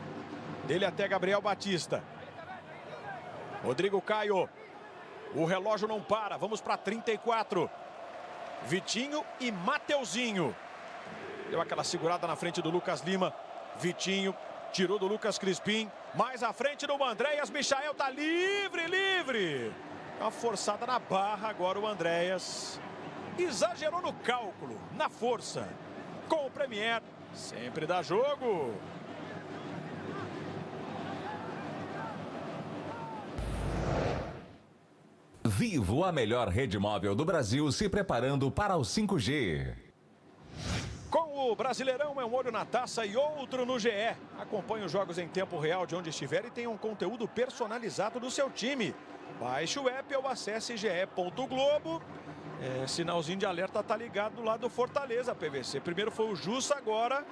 Dele até Gabriel Batista. Rodrigo Caio. O relógio não para. Vamos para 34. Vitinho e Mateuzinho. Deu aquela segurada na frente do Lucas Lima. Vitinho tirou do Lucas Crispim. Mais à frente do Andréas. Michael tá livre, livre. Uma forçada na barra agora o Andréas. Exagerou no cálculo, na força. Com o Premier, sempre dá jogo. Vivo, a melhor rede móvel do Brasil, se preparando para o 5G. Com o Brasileirão é um olho na taça e outro no GE. Acompanhe os jogos em tempo real de onde estiver e tenha um conteúdo personalizado do seu time. Baixe o app ou acesse ge.globo. Sinalzinho de alerta tá ligado do lado do Fortaleza, PVC. Primeiro foi o Jussa, agora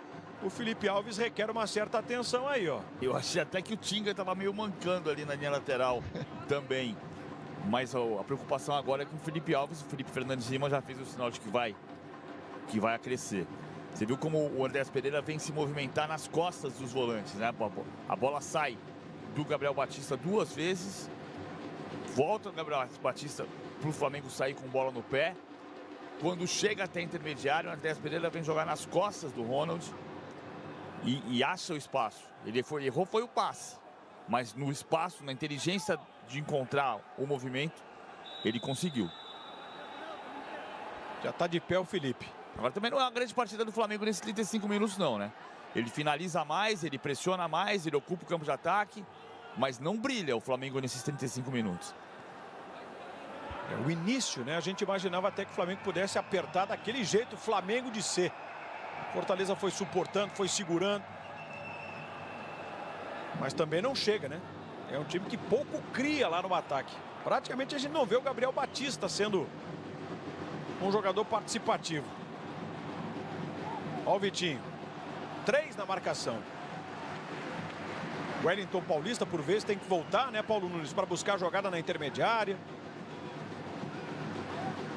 o Felipe Alves requer uma certa atenção aí, ó. Eu achei até que o Tinga estava meio mancando ali na linha lateral também. Mas a preocupação agora é com o Felipe Alves. O Felipe Fernandes Lima já fez o sinal de que vai crescer. Você viu como o Andrés Pereira vem se movimentar nas costas dos volantes, né? A bola sai do Gabriel Batista 2 vezes. Volta o Gabriel Batista para o Flamengo sair com bola no pé. Quando chega até intermediário, o Andrés Pereira vem jogar nas costas do Ronald e acha o espaço. Ele errou foi o passe, mas no espaço, na inteligência de encontrar o movimento, ele conseguiu. Já está de pé o Felipe. Agora também não é uma grande partida do Flamengo nesses 35 minutos não, né? Ele finaliza mais, ele pressiona mais, ele ocupa o campo de ataque, mas não brilha o Flamengo nesses 35 minutos. O início, né? A gente imaginava até que o Flamengo pudesse apertar daquele jeito, o Flamengo de ser. Fortaleza foi suportando, foi segurando. Mas também não chega, né? É um time que pouco cria lá no ataque. Praticamente a gente não vê o Gabriel Batista sendo um jogador participativo. Olha o Vitinho. 3 na marcação. O Wellington Paulista, por vezes, tem que voltar, né, Paulo Nunes, para buscar a jogada na intermediária.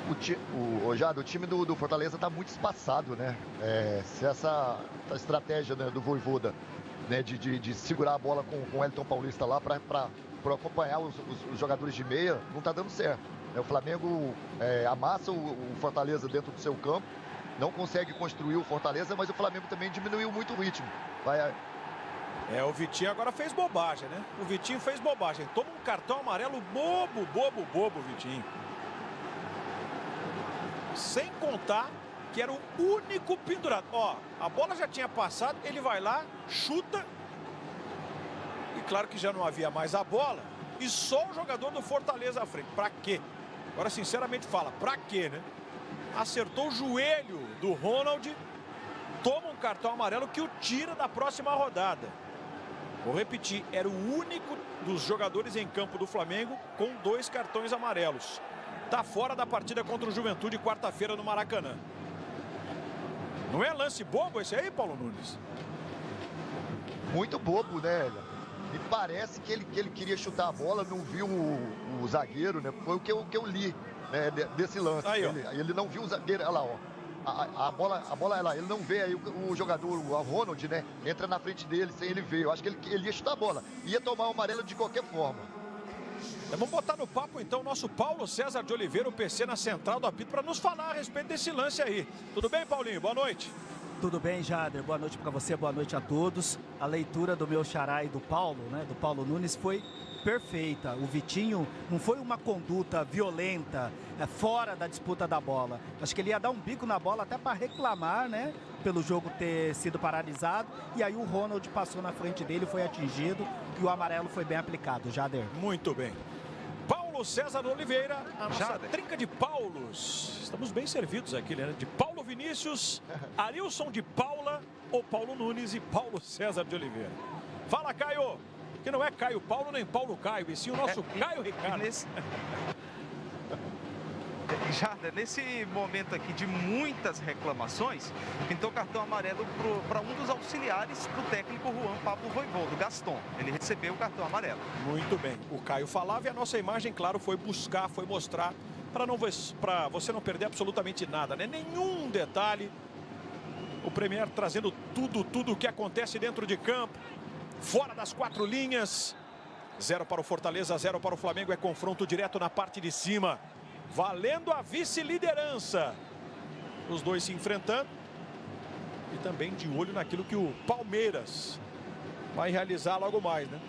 O time do Fortaleza está muito espaçado, né? Se essa estratégia, né, do Vojvoda, né, de segurar a bola com o Wellington Paulista lá para acompanhar os jogadores de meia, não está dando certo. O Flamengo amassa o Fortaleza dentro do seu campo, não consegue construir o Fortaleza, mas o Flamengo também diminuiu muito o ritmo. O Vitinho agora fez bobagem, né? O Vitinho fez bobagem. Toma um cartão amarelo bobo, Vitinho. Sem contar que era o único pendurado. Ó, a bola já tinha passado, ele vai lá, chuta. E claro que já não havia mais a bola. E só o jogador do Fortaleza à frente. Pra quê? Agora, sinceramente, fala, pra quê, né? Acertou o joelho do Ronald. Toma um cartão amarelo que o tira da próxima rodada. Vou repetir, era o único dos jogadores em campo do Flamengo com 2 cartões amarelos. Tá fora da partida contra o Juventude, quarta-feira no Maracanã. Não é lance bobo esse aí, Paulo Nunes? Muito bobo, né? Me parece que ele queria chutar a bola, não viu o zagueiro, né? Foi o que eu li, né, desse lance. Aí, ele não viu o zagueiro, olha lá, ó. A bola é lá, ele não vê aí o jogador, o Ronald, né? Entra na frente dele sem ele ver. Eu acho que ele ia chutar a bola. Ia tomar o amarelo de qualquer forma. Vamos botar no papo então o nosso Paulo César de Oliveira, o PC na central do apito, para nos falar a respeito desse lance aí. Tudo bem, Paulinho? Boa noite. Tudo bem, Jader? Boa noite para você, boa noite a todos. A leitura do meu xará e do Paulo, né, do Paulo Nunes, foi perfeita. O Vitinho não foi uma conduta violenta, fora da disputa da bola. Acho que ele ia dar um bico na bola até para reclamar, né, pelo jogo ter sido paralisado. E aí o Ronald passou na frente dele, foi atingido e o amarelo foi bem aplicado, Jader. Muito bem. Paulo César Oliveira, a nossa trinca de Paulos. Estamos bem servidos aqui, né? De Paulo Vinícius, Arilson de Paula, ou Paulo Nunes e Paulo César de Oliveira. Fala, Caio! Que não é Caio Paulo nem Paulo Caio, e sim o nosso Caio Ricardo. Nesse momento aqui de muitas reclamações, pintou cartão amarelo para um dos auxiliares do técnico Juan Pablo Vojvoda, Gaston. Ele recebeu o cartão amarelo. Muito bem. O Caio falava e a nossa imagem, claro, foi buscar, foi mostrar, para você não perder absolutamente nada, né? Nenhum detalhe. O Premier trazendo tudo o que acontece dentro de campo, fora das 4 linhas. 0 para o Fortaleza, 0 para o Flamengo. É confronto direto na parte de cima, valendo a vice-liderança. Os dois se enfrentando. E também de olho naquilo que o Palmeiras vai realizar logo mais, né?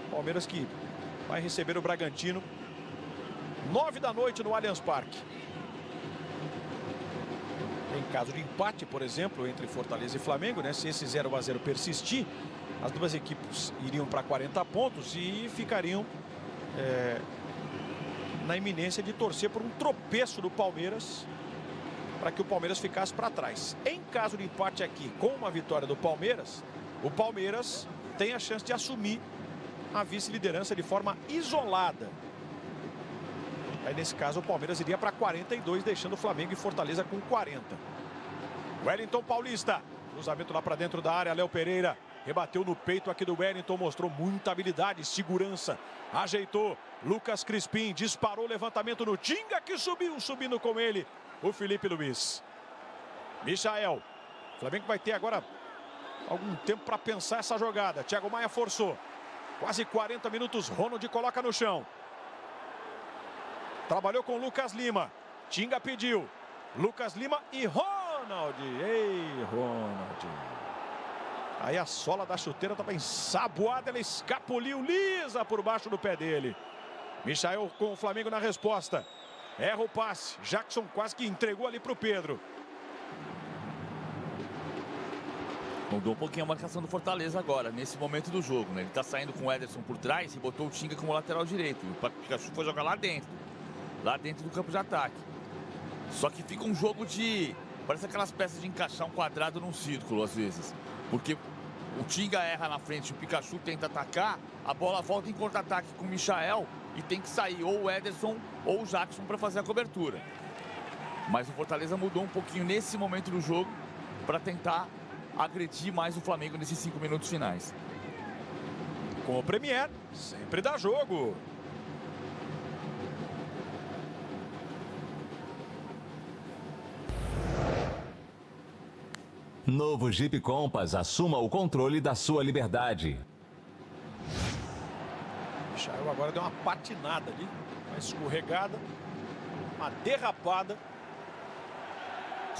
Palmeiras que vai receber o Bragantino 9 da noite no Allianz Parque. Em caso de empate, por exemplo, entre Fortaleza e Flamengo, né? Se esse 0-0 persistir, as duas equipes iriam para 40 pontos e ficariam na iminência de torcer por um tropeço do Palmeiras, para que o Palmeiras ficasse para trás. Em caso de empate aqui, com uma vitória do Palmeiras, o Palmeiras tem a chance de assumir a vice-liderança de forma isolada. Aí, nesse caso, o Palmeiras iria para 42, deixando o Flamengo e Fortaleza com 40. Wellington Paulista Cruzamento lá para dentro da área, Léo Pereira. Rebateu no peito aqui do Wellington, mostrou muita habilidade, segurança. Ajeitou, Lucas Crispim, disparou o levantamento no Tinga, que subiu, subindo com ele, o Felipe Luiz. Michael, o Flamengo vai ter agora algum tempo para pensar essa jogada. Thiago Maia forçou, quase 40 minutos, Ronald coloca no chão. Trabalhou com Lucas Lima, Tinga pediu, Lucas Lima e Ronald. Ei, Ronald. Aí a sola da chuteira estava ensaboada, ela escapuliu lisa por baixo do pé dele. Michael com o Flamengo na resposta. Erra o passe. Jackson quase que entregou ali para o Pedro. Mudou um pouquinho a marcação do Fortaleza agora, nesse momento do jogo, né? Ele tá saindo com o Ederson por trás e botou o Tinga como lateral direito. O Pikachu foi jogar lá dentro do campo de ataque. Só que fica um jogo de... Parece aquelas peças de encaixar um quadrado num círculo, às vezes. Porque o Tinga erra na frente, o Pikachu tenta atacar, a bola volta em contra-ataque com o Michael e tem que sair ou o Ederson ou o Jackson para fazer a cobertura. Mas o Fortaleza mudou um pouquinho nesse momento do jogo para tentar agredir mais o Flamengo nesses 5 minutos finais. Com o Premier, sempre dá jogo. Novo Jeep Compass, assuma o controle da sua liberdade. Michael agora deu uma patinada ali, uma escorregada, uma derrapada.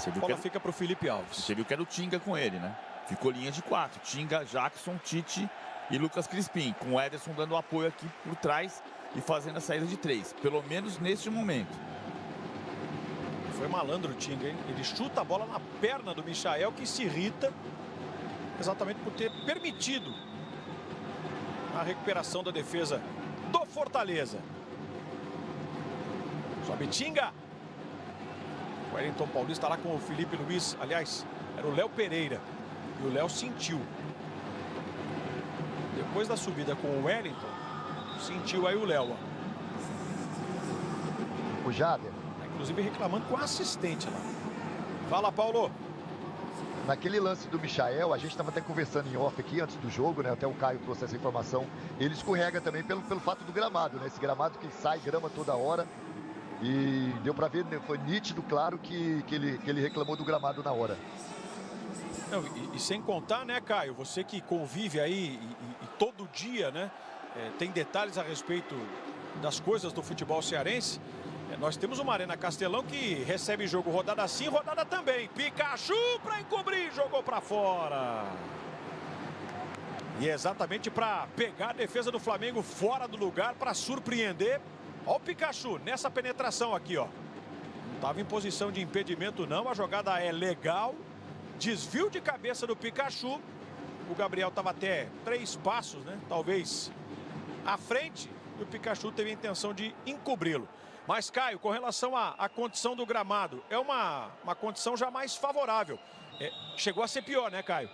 A bola fica para o Felipe Alves. Você viu que era o Tinga com ele, né? Ficou linha de 4. Tinga, Jackson, Tite e Lucas Crispim. Com o Ederson dando apoio aqui por trás e fazendo a saída de 3. Pelo menos neste momento. Foi malandro o Tinga, hein? Ele chuta a bola na perna do Michael, que se irrita exatamente por ter permitido a recuperação da defesa do Fortaleza. Sobe Tinga. O Wellington Paulista lá com o Felipe Luiz. Aliás, era o Léo Pereira. E o Léo sentiu. Depois da subida com o Wellington, sentiu aí o Léo. O Jader. Inclusive reclamando com o assistente lá. Fala, Paulo. Naquele lance do Michael, a gente estava até conversando em off aqui antes do jogo, né? Até o Caio trouxe essa informação. Ele escorrega também pelo fato do gramado, né? Esse gramado que sai grama toda hora. E deu para ver, né? Foi nítido, claro, que ele reclamou do gramado na hora. Não, e sem contar, né, Caio? Você que convive aí e todo dia, né? Tem detalhes a respeito das coisas do futebol cearense. Nós temos uma Arena Castelão que recebe jogo rodada sim, rodada também. Pikachu para encobrir, jogou para fora. E exatamente para pegar a defesa do Flamengo fora do lugar, para surpreender. Olha o Pikachu nessa penetração aqui, ó. Não estava em posição de impedimento não, a jogada é legal. Desvio de cabeça do Pikachu. O Gabriel estava até 3 passos, né? Talvez à frente. E o Pikachu teve a intenção de encobri-lo. Mas, Caio, com relação à condição do gramado, é uma condição já mais favorável. Chegou a ser pior, né, Caio?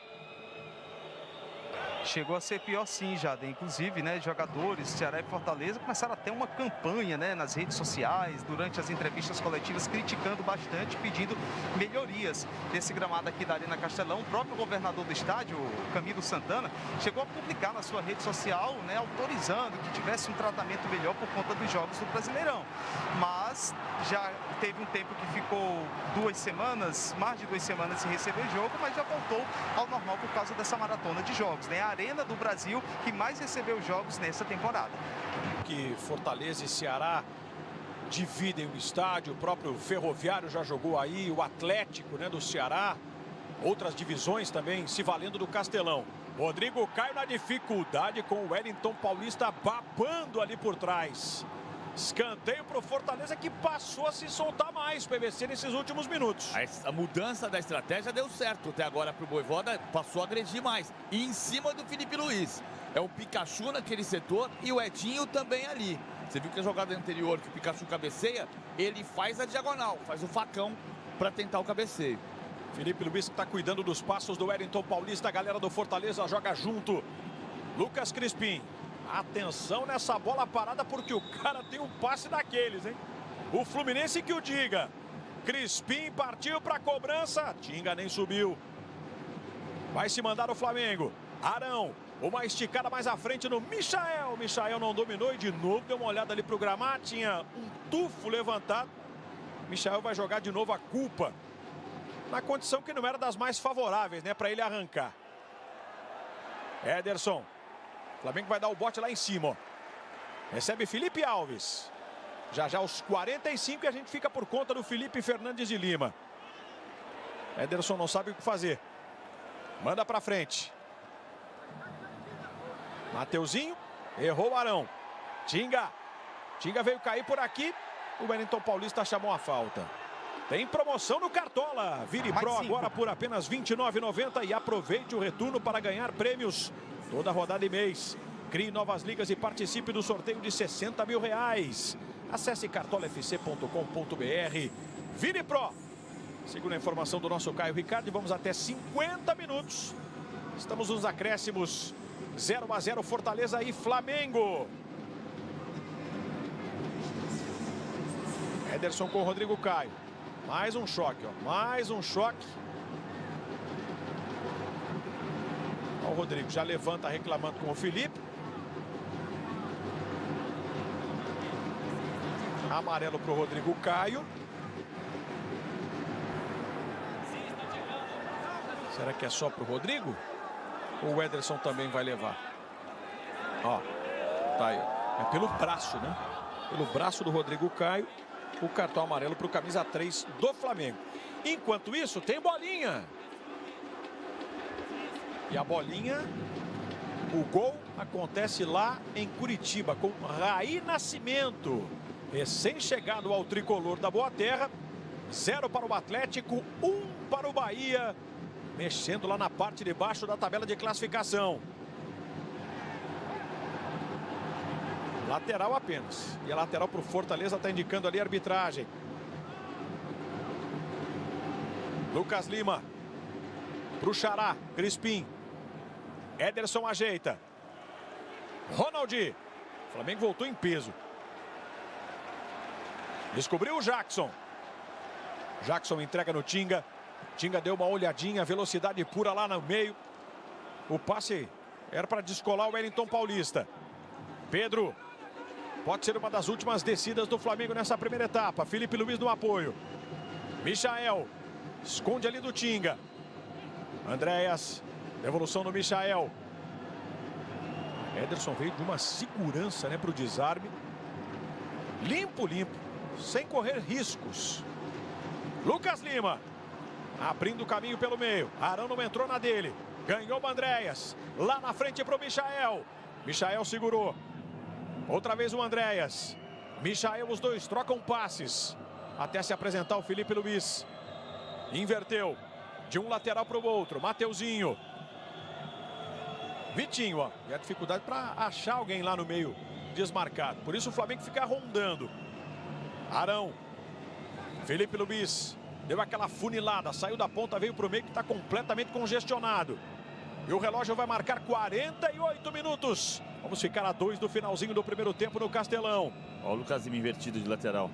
Chegou a ser pior sim, Jader. Inclusive, né, jogadores Ceará e Fortaleza começaram a ter uma campanha, né, nas redes sociais, durante as entrevistas coletivas, criticando bastante, pedindo melhorias desse gramado aqui da Arena Castelão. O próprio governador do estádio, Camilo Santana, chegou a publicar na sua rede social, né, autorizando que tivesse um tratamento melhor por conta dos jogos do Brasileirão. Mas já teve um tempo que ficou 2 semanas, mais de 2 semanas sem receber jogo, mas já voltou ao normal por causa dessa maratona de jogos, né? A Arena do Brasil que mais recebeu jogos nessa temporada. Que Fortaleza e Ceará dividem o estádio, o próprio Ferroviário já jogou aí, o Atlético, né, do Ceará, outras divisões também se valendo do Castelão. Rodrigo Caio na dificuldade com o Wellington Paulista babando ali por trás. Escanteio para o Fortaleza, que passou a se soltar mais, PVC, nesses últimos minutos. A mudança da estratégia deu certo até agora para o Vojvoda, passou a agredir mais. E em cima do Felipe Luiz. É o Pikachu naquele setor e o Edinho também ali. Você viu que a jogada anterior que o Pikachu cabeceia, ele faz a diagonal, faz o facão para tentar o cabeceio. Felipe Luiz que está cuidando dos passos do Wellington Paulista. A galera do Fortaleza joga junto. Lucas Crispim. Atenção nessa bola parada, porque o cara tem um passe daqueles, hein? O Fluminense que o diga. Crispim partiu para a cobrança. Tinga nem subiu. Vai se mandar o Flamengo. Arão, uma esticada mais à frente no Michael. Michael não dominou e de novo deu uma olhada ali para o gramado. Tinha um tufo levantado. Michael vai jogar de novo a culpa. Na condição que não era das mais favoráveis, né? Para ele arrancar. Ederson. O Flamengo vai dar o bote lá em cima, ó. Recebe Felipe Alves. Já aos 45 e a gente fica por conta do Felipe Fernandes de Lima. Ederson não sabe o que fazer. Manda pra frente. Mateuzinho. Errou o Arão. Tinga. Tinga veio cair por aqui. O Wellington Paulista chamou a falta. Tem promoção no Cartola. Vire Pro agora por apenas R$ 29,90 e aproveite o retorno para ganhar prêmios toda rodada e mês. Crie novas ligas e participe do sorteio de R$60 mil. Acesse cartolafc.com.br. Vire Pro. Segundo a informação do nosso Caio Ricardo, vamos até 50 minutos. Estamos nos acréscimos. 0-0 Fortaleza e Flamengo. Ederson com o Rodrigo Caio. Mais um choque, ó. Mais um choque. Ó, o Rodrigo já levanta reclamando com o Felipe. Amarelo para o Rodrigo Caio. Será que é só para o Rodrigo? Ou o Ederson também vai levar? Ó, tá aí. É pelo braço, né? Pelo braço do Rodrigo Caio. O cartão amarelo para o camisa 3 do Flamengo. Enquanto isso, tem bolinha. E a bolinha, o gol acontece lá em Curitiba com Raí Nascimento. Recém-chegado ao tricolor da Boa Terra. 0 para o Atlético, 1 para o Bahia. Mexendo lá na parte de baixo da tabela de classificação. Lateral apenas. E a lateral para o Fortaleza está indicando ali a arbitragem. Lucas Lima. Para o Xará. Crispim. Ederson ajeita. Ronaldi. O Flamengo voltou em peso. Descobriu o Jackson. Jackson entrega no Tinga. Tinga deu uma olhadinha, velocidade pura lá no meio. O passe era para descolar o Wellington Paulista. Pedro. Pode ser uma das últimas descidas do Flamengo nessa primeira etapa. Felipe Luiz no apoio. Michael. Esconde ali do Tinga. Andréas. Devolução no Michael. Ederson veio de uma segurança, né, para o desarme. Limpo, limpo. Sem correr riscos. Lucas Lima. Abrindo o caminho pelo meio. Arão não entrou na dele. Ganhou o Andréas. Lá na frente para o Michael. Michael segurou. Outra vez o Andréas. Michael, os dois trocam passes. Até se apresentar o Felipe Luiz. Inverteu. De um lateral para o outro. Mateuzinho. Vitinho, ó. E a dificuldade para achar alguém lá no meio desmarcado. Por isso o Flamengo fica rondando. Arão. Felipe Luiz. Deu aquela funilada, saiu da ponta, veio para o meio que está completamente congestionado. E o relógio vai marcar 48 minutos. Vamos ficar a 2 do finalzinho do primeiro tempo no Castelão. Olha o Lucas Lima invertido de lateral.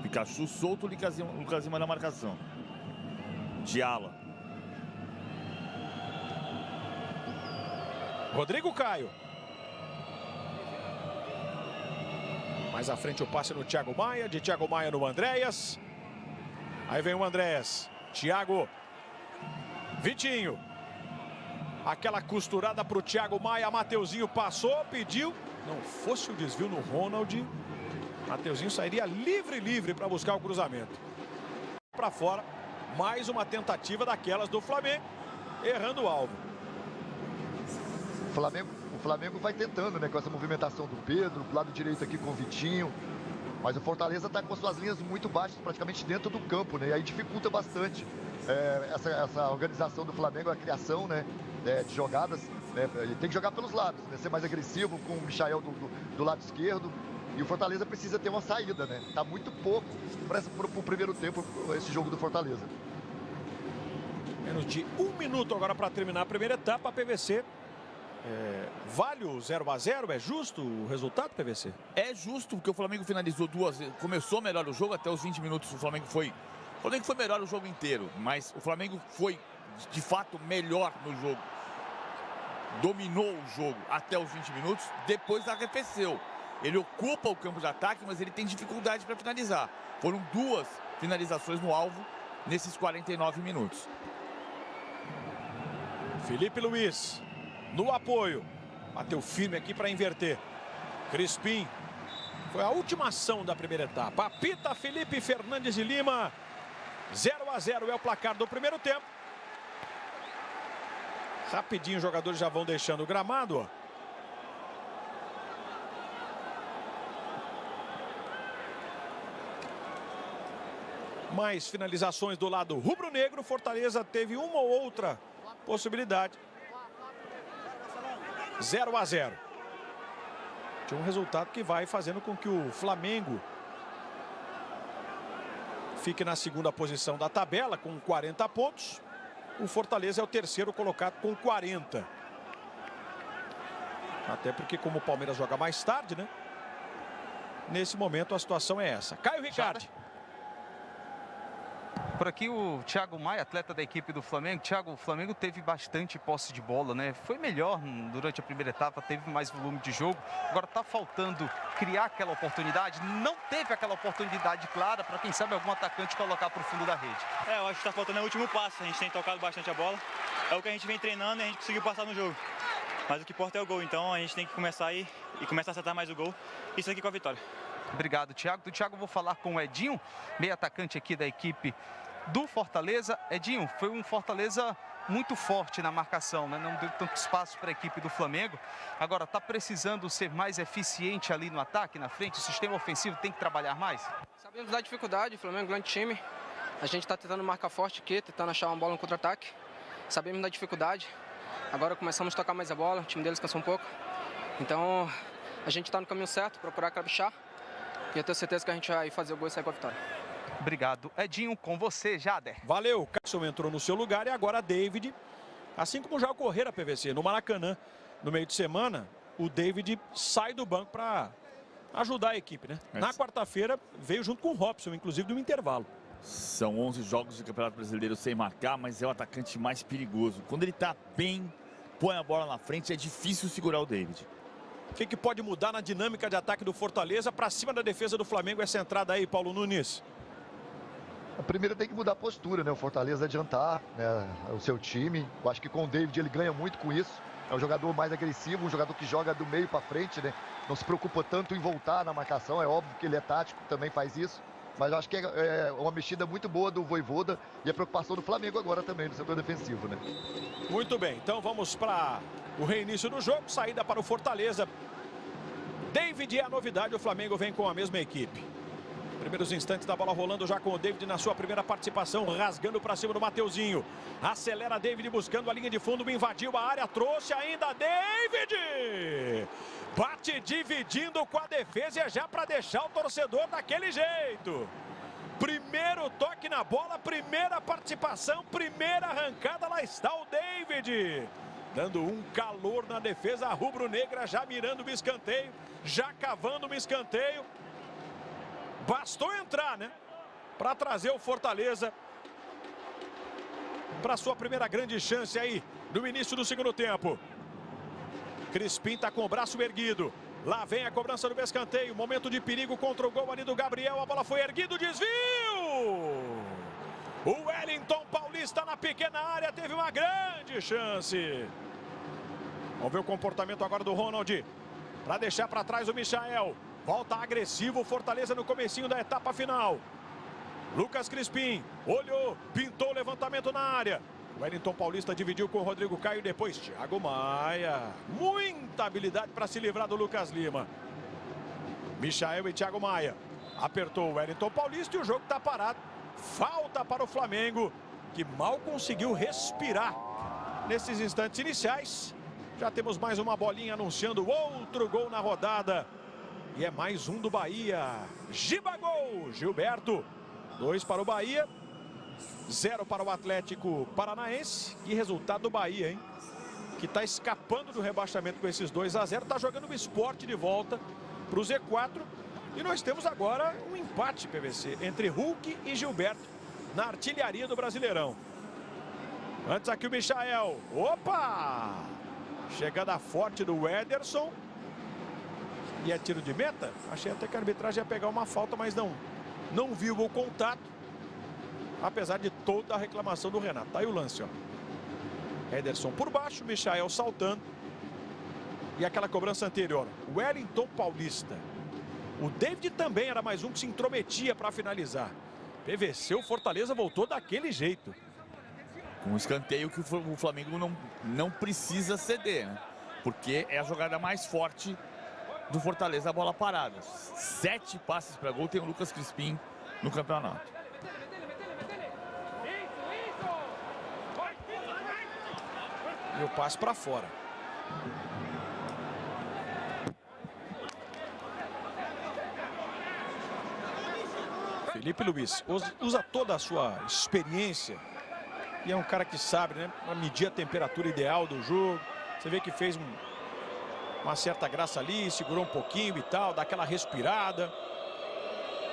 Pikachu solto, o Lucas Lima na marcação. Diala. Rodrigo Caio. Mais à frente o passe no Thiago Maia, de Thiago Maia no Andréas. Aí vem o Andréas. Thiago. Vitinho. Aquela costurada para o Thiago Maia. Mateuzinho passou, pediu. Não fosse o desvio no Ronald. Mateuzinho sairia livre para buscar o cruzamento. Para fora. Mais uma tentativa daquelas do Flamengo. Errando o alvo. O Flamengo vai tentando, né? Com essa movimentação do Pedro. Do lado direito aqui com o Vitinho. Mas o Fortaleza está com suas linhas muito baixas, praticamente dentro do campo, né? E aí dificulta bastante essa organização do Flamengo, a criação, né? De jogadas. Né? Tem que jogar pelos lados, né? Ser mais agressivo com o Michael do lado esquerdo. E o Fortaleza precisa ter uma saída, né? Tá muito pouco para o primeiro tempo esse jogo do Fortaleza. Menos de 1 minuto agora para terminar a primeira etapa, a PVC. Vale o 0-0? É justo o resultado, PVC? É justo, porque o Flamengo finalizou duas vezes. Começou melhor o jogo, até os 20 minutos o Flamengo foi melhor o jogo inteiro. Mas o Flamengo foi de fato melhor no jogo, dominou o jogo até os 20 minutos, depois arrefeceu. Ele ocupa o campo de ataque, mas ele tem dificuldade para finalizar. Foram 2 finalizações no alvo nesses 49 minutos. Felipe Luiz, no apoio. Bateu firme aqui para inverter. Crispim. Foi a última ação da primeira etapa. Apita Felipe Fernandes de Lima. 0-0 é o placar do primeiro tempo. Rapidinho os jogadores já vão deixando o gramado, ó. Mais finalizações do lado rubro-negro. Fortaleza teve uma ou outra possibilidade. 0-0. Tinha um resultado que vai fazendo com que o Flamengo fique na segunda posição da tabela com 40 pontos. O Fortaleza é o terceiro colocado com 40. Até porque como o Palmeiras joga mais tarde, né? Nesse momento a situação é essa. Caio Ricardi. Por aqui o Thiago Maia, atleta da equipe do Flamengo. Thiago, o Flamengo teve bastante posse de bola, né? Foi melhor durante a primeira etapa, teve mais volume de jogo. Agora tá faltando criar aquela oportunidade. Não teve aquela oportunidade clara para, quem sabe, algum atacante colocar para o fundo da rede. Eu acho que tá faltando o último passo. A gente tem tocado bastante a bola. É o que a gente vem treinando e a gente conseguiu passar no jogo. Mas o que importa é o gol. Então a gente tem que começar aí e começar a acertar mais o gol. Isso aqui com a vitória. Obrigado, Thiago. Do Thiago eu vou falar com o Edinho, meio atacante aqui da equipe do Fortaleza. Edinho, foi um Fortaleza muito forte na marcação, né? Não deu tanto espaço para a equipe do Flamengo. Agora, está precisando ser mais eficiente ali no ataque, na frente? O sistema ofensivo tem que trabalhar mais? Sabemos da dificuldade, o Flamengo é um grande time. A gente está tentando marcar forte aqui, tentando achar uma bola no contra-ataque. Sabemos da dificuldade. Agora começamos a tocar mais a bola, o time deles cansou um pouco. Então, a gente está no caminho certo, procurar caprichar. E eu tenho certeza que a gente vai fazer o gol e sair com a vitória. Obrigado, Edinho. Com você, Jader. Valeu, Cássio entrou no seu lugar e agora David, assim como já ocorreu a PVC no Maracanã no meio de semana, o David sai do banco para ajudar a equipe, né? Na quarta-feira veio junto com o Robson, inclusive do intervalo. São 11 jogos de Campeonato Brasileiro sem marcar, mas é o atacante mais perigoso. Quando ele tá bem, põe a bola na frente, é difícil segurar o David. O que pode mudar na dinâmica de ataque do Fortaleza para cima da defesa do Flamengo essa entrada aí, Paulo Nunes? Primeiro tem que mudar a postura, né? O Fortaleza adiantar, né, o seu time. Eu acho que com o David ele ganha muito com isso. É um jogador mais agressivo, um jogador que joga do meio para frente, né? Não se preocupa tanto em voltar na marcação. É óbvio que ele é tático, também faz isso. Mas eu acho que é uma mexida muito boa do Vojvoda e a preocupação do Flamengo agora também, no setor defensivo, né? Muito bem, então vamos para o reinício do jogo. Saída para o Fortaleza. David é a novidade, o Flamengo vem com a mesma equipe. Primeiros instantes da bola rolando já com o David na sua primeira participação, rasgando para cima do Mateuzinho. Acelera David buscando a linha de fundo, invadiu a área, trouxe ainda David. Bate dividindo com a defesa e é já para deixar o torcedor daquele jeito. Primeiro toque na bola, primeira participação, primeira arrancada, lá está o David. Dando um calor na defesa rubro-negra, já mirando o escanteio, já cavando o escanteio. Bastou entrar, né? Para trazer o Fortaleza para sua primeira grande chance aí no início do segundo tempo. Crispim está com o braço erguido. Lá vem a cobrança do escanteio. Momento de perigo contra o gol ali do Gabriel. A bola foi erguida, desvio! O Wellington Paulista na pequena área teve uma grande chance. Vamos ver o comportamento agora do Ronald. Para deixar para trás o Michael. Volta agressivo o Fortaleza no comecinho da etapa final. Lucas Crispim olhou, pintou o levantamento na área. Wellington Paulista dividiu com o Rodrigo Caio, depois Thiago Maia. Muita habilidade para se livrar do Lucas Lima. Michael e Thiago Maia. Apertou o Wellington Paulista e o jogo está parado. Falta para o Flamengo, que mal conseguiu respirar nesses instantes iniciais. Já temos mais uma bolinha anunciando outro gol na rodada. E é mais um do Bahia. Gibagol, Gilberto. 2 para o Bahia. 0 para o Atlético Paranaense. Que resultado do Bahia, hein? Que está escapando do rebaixamento com esses 2-0. Está jogando o Sport de volta para o Z4. E nós temos agora um empate, PVC, entre Hulk e Gilberto na artilharia do Brasileirão. Antes aqui o Michael. Opa! Chegada forte do Ederson. E é tiro de meta? Achei até que a arbitragem ia pegar uma falta, mas não viu o contato. Apesar de toda a reclamação do Renato. Tá aí o lance, ó. Ederson por baixo, Michael saltando. E aquela cobrança anterior. Wellington Paulista. O David também era mais um que se intrometia para finalizar. PVC, o Fortaleza voltou daquele jeito. Um escanteio que o Flamengo não precisa ceder, né? Porque é a jogada mais forte do Fortaleza, a bola parada. 7 passes para gol tem o Lucas Crispim no campeonato. E o passe para fora. Felipe Luiz usa toda a sua experiência. E é um cara que sabe, né? Para medir a temperatura ideal do jogo. Você vê que fez uma certa graça ali, segurou um pouquinho e tal, dá aquela respirada.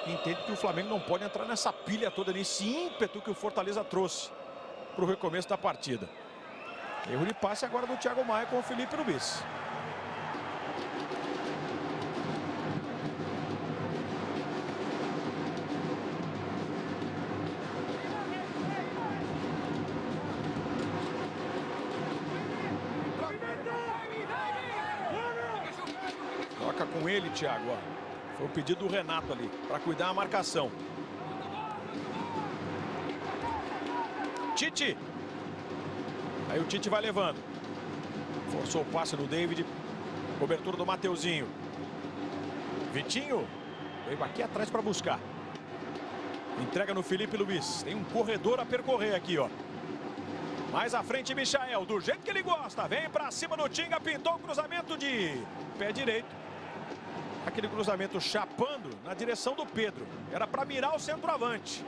Entende que o Flamengo não pode entrar nessa pilha toda, nesse ímpeto que o Fortaleza trouxe para o recomeço da partida. Erro de passe agora do Thiago Maia com o Felipe Luiz. Toca com ele, Thiago. Ó. Foi o pedido do Renato ali, para cuidar a marcação. Tite. Aí o Tite vai levando. Forçou o passe no David. Cobertura do Mateuzinho. Vitinho. Veio aqui atrás para buscar. Entrega no Felipe Luiz. Tem um corredor a percorrer aqui, ó. Mais à frente, Michael. Do jeito que ele gosta. Vem para cima do Tinga. Pintou o cruzamento de pé direito. Aquele cruzamento chapando na direção do Pedro. Era para mirar o centroavante.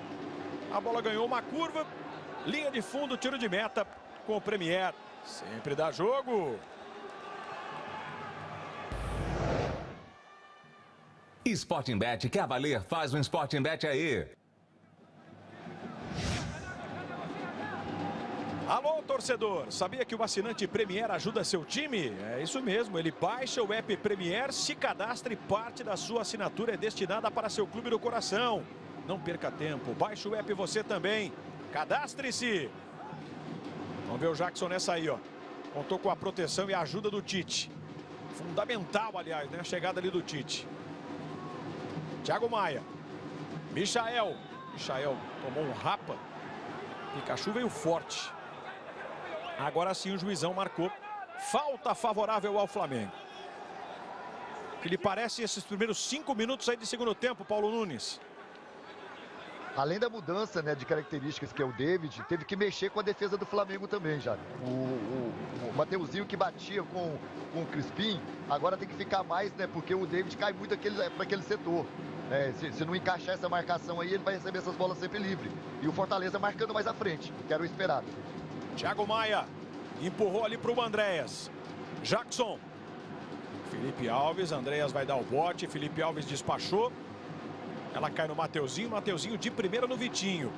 A bola ganhou uma curva. Linha de fundo, tiro de meta. Com o Premier, sempre dá jogo. Sporting Bet, quer valer? Faz um Sporting Bet aí. Alô, torcedor, sabia que o assinante Premier ajuda seu time? É isso mesmo, ele baixa o app Premier, se cadastra e parte da sua assinatura é destinada para seu clube do coração. Não perca tempo, baixe o app você também. Cadastre-se. Vamos ver o Jackson nessa aí, ó. Contou com a proteção e a ajuda do Tite. Fundamental, aliás, né? A chegada ali do Tite. Thiago Maia. Michael. Michael tomou um rapa. Pikachu veio forte. Agora sim o juizão marcou. Falta favorável ao Flamengo. Que lhe parece esses primeiros 5 minutos aí de segundo tempo, Paulo Nunes? Além da mudança, né, de características que é o David, teve que mexer com a defesa do Flamengo também, já. O Mateuzinho que batia com o Crispim, agora tem que ficar mais, né, porque o David cai muito para aquele setor. Se não encaixar essa marcação aí, ele vai receber essas bolas sempre livre. E o Fortaleza marcando mais à frente, que era o esperado. Thiago Maia empurrou ali para o Andréas. Jackson. Felipe Alves, Andréas vai dar o bote, Felipe Alves despachou. Ela cai no Mateuzinho, Mateuzinho de primeira no Vitinho.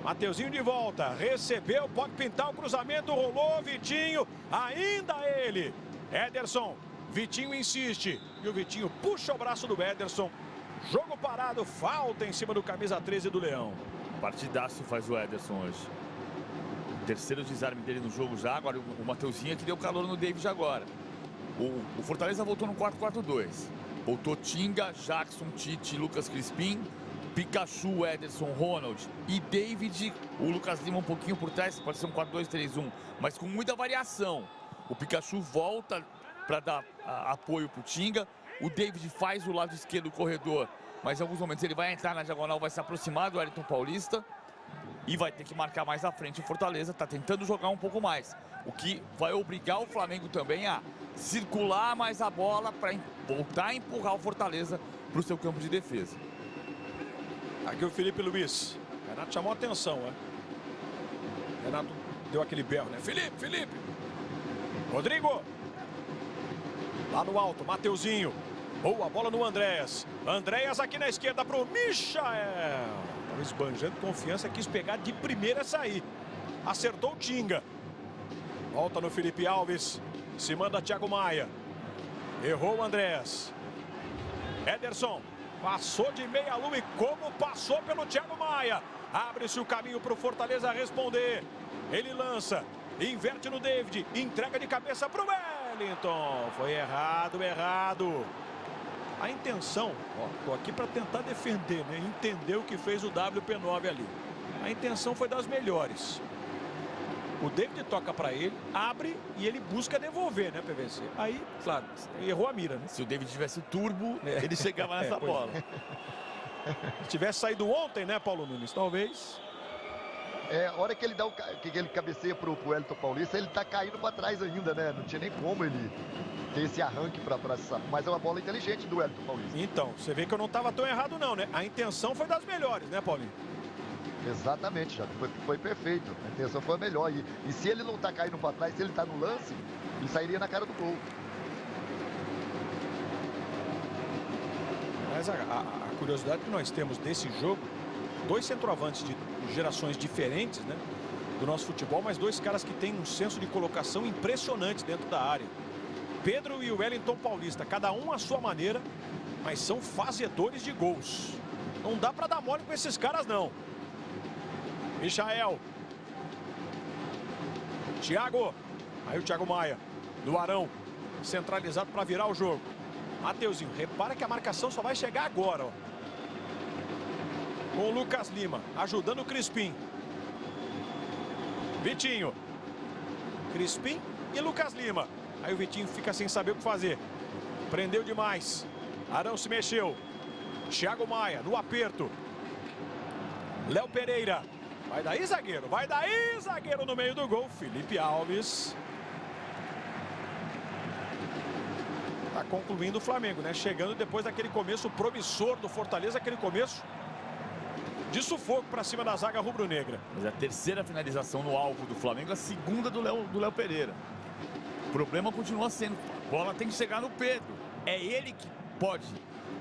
Mateuzinho de volta, recebeu, pode pintar o cruzamento, rolou, Vitinho, ainda ele. Ederson, Vitinho insiste, e o Vitinho puxa o braço do Ederson. Jogo parado, falta em cima do camisa 13 do Leão. Partidaço faz o Ederson hoje. Terceiro desarme dele no jogo já, agora o Mateuzinho é que deu calor no David agora. O Fortaleza voltou no 4-4-2. Voltou Tinga, Jackson, Tite, Lucas Crispim, Pikachu, Ederson, Ronald e David. O Lucas Lima um pouquinho por trás, pode ser um 4-2-3-1, mas com muita variação. O Pikachu volta para dar apoio para o Tinga. O David faz o lado esquerdo do corredor, mas em alguns momentos ele vai entrar na diagonal, vai se aproximar do Wellington Paulista e vai ter que marcar mais à frente. O Fortaleza está tentando jogar um pouco mais, o que vai obrigar o Flamengo também a circular mais a bola para voltar a empurrar o Fortaleza para o seu campo de defesa. Aqui o Felipe Luiz. Renato chamou a atenção, né? Renato deu aquele berro, né? Felipe! Rodrigo! Lá no alto, Mateuzinho. Boa bola no Andréas. Andréas aqui na esquerda para o Michael. Estava esbanjando confiança, quis pegar de primeira e sair. Acertou o Tinga. Volta no Felipe Alves. Se manda Thiago Maia. Errou o Andréas. Ederson. Passou de meia-lua e como passou pelo Thiago Maia. Abre-se o caminho para o Fortaleza responder. Ele lança. Inverte no David. Entrega de cabeça para o Wellington. Foi errado, errado. A intenção, ó, tô aqui para tentar defender, né? Entender o que fez o WP9 ali. A intenção foi das melhores. O David toca para ele, abre e ele busca devolver, né, PVC? Aí, claro, errou a mira, né? Se o David tivesse turbo, ele chegava nessa bola. Se tivesse saído ontem, né, Paulo Nunes? Talvez. A hora que ele dá que ele cabeceia pro Wellington Paulista, ele tá caindo para trás ainda, né? Não tinha nem como ele ter esse arranque para essa. Mas é uma bola inteligente do Wellington Paulista. Então, você vê que eu não estava tão errado não, né? A intenção foi das melhores, né, Paulinho? Exatamente, já foi perfeito. A intenção foi a melhor. E se ele não tá caindo para trás, se ele tá no lance, ele sairia na cara do gol. Mas a curiosidade que nós temos desse jogo, dois centroavantes de gerações diferentes, né, do nosso futebol, mas dois caras que têm um senso de colocação impressionante dentro da área. Pedro e o Wellington Paulista, cada um à sua maneira, mas são fazedores de gols. Não dá para dar mole com esses caras, não. Michael. Thiago. Aí o Thiago Maia. Do Arão. Centralizado para virar o jogo. Mateuzinho. Repara que a marcação só vai chegar agora, ó. Com o Lucas Lima. Ajudando o Crispim. Vitinho. Crispim e Lucas Lima. Aí o Vitinho fica sem saber o que fazer. Prendeu demais. Arão se mexeu. Thiago Maia no aperto. Léo Pereira. Vai daí, zagueiro. Vai daí, zagueiro no meio do gol. Felipe Alves. Tá concluindo o Flamengo, né? Chegando depois daquele começo promissor do Fortaleza. Aquele começo de sufoco para cima da zaga rubro-negra. Mas a terceira finalização no alvo do Flamengo, a segunda do Léo Pereira. O problema continua sendo, a bola tem que chegar no Pedro. É ele que pode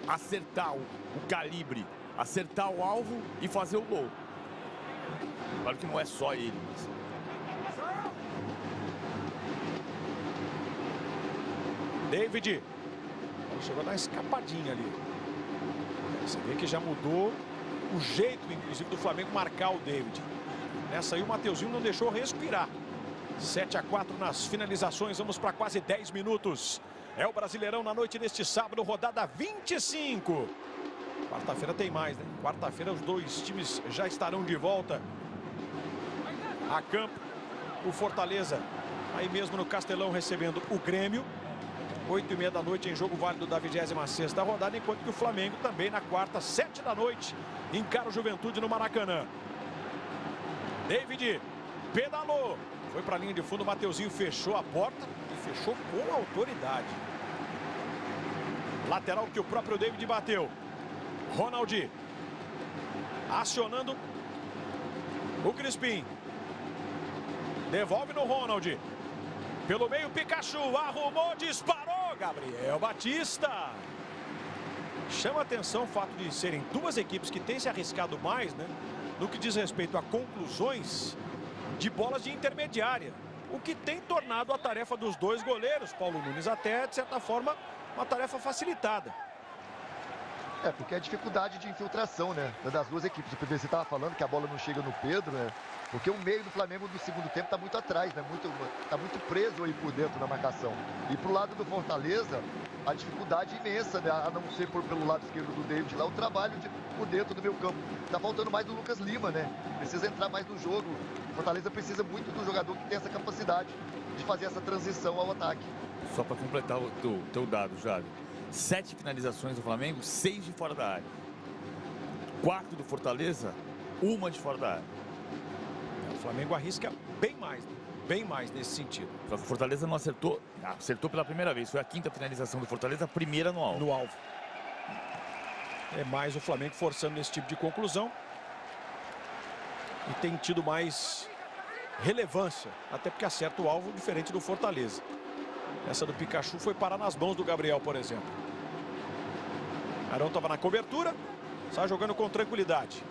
acertar o calibre, acertar o alvo e fazer o gol. Claro que não é só ele. David. Chegou a dar uma escapadinha ali. Você vê que já mudou o jeito, inclusive, do Flamengo marcar o David. Nessa aí o Mateuzinho não deixou respirar. 7-4 nas finalizações. Vamos para quase 10 minutos. É o Brasileirão na noite deste sábado, rodada 25. Quarta-feira tem mais, né? Quarta-feira os dois times já estarão de volta a campo. O Fortaleza aí mesmo no Castelão recebendo o Grêmio. 8h30 da noite em jogo válido da 26ª rodada, enquanto que o Flamengo também na quarta, 7 da noite, encara o Juventude no Maracanã. David pedalou, foi para a linha de fundo, o Mateuzinho fechou a porta e fechou com autoridade. Lateral que o próprio David bateu. Ronaldi acionando o Crispim. Devolve no Ronaldi. Pelo meio, Pikachu arrumou, disparou. Gabriel Batista. Chama atenção o fato de serem duas equipes que têm se arriscado mais, né, no que diz respeito a conclusões de bolas de intermediária. O que tem tornado a tarefa dos dois goleiros, Paulo Nunes, até, de certa forma, uma tarefa facilitada. Porque é a dificuldade de infiltração, né, das duas equipes. O PVC estava falando que a bola não chega no Pedro, né? Porque o meio do Flamengo do segundo tempo está muito atrás, né? Tá muito preso aí por dentro na marcação. E pro lado do Fortaleza, a dificuldade imensa, né? A não ser pelo lado esquerdo do David lá, o trabalho por dentro do meio campo. Tá faltando mais do Lucas Lima, né? Precisa entrar mais no jogo. O Fortaleza precisa muito do jogador que tem essa capacidade de fazer essa transição ao ataque. Só para completar o teu dado, Jário. 7 finalizações do Flamengo, 6 de fora da área. 4 do Fortaleza, 1 de fora da área. O Flamengo arrisca bem mais nesse sentido. Só que o Fortaleza não acertou pela primeira vez. Foi a 5ª finalização do Fortaleza, a primeira no alvo. No alvo. É mais o Flamengo forçando esse tipo de conclusão. E tem tido mais relevância, até porque acerta o alvo diferente do Fortaleza. Essa do Pikachu foi parar nas mãos do Gabriel, por exemplo. Arão estava na cobertura, sai jogando com tranquilidade.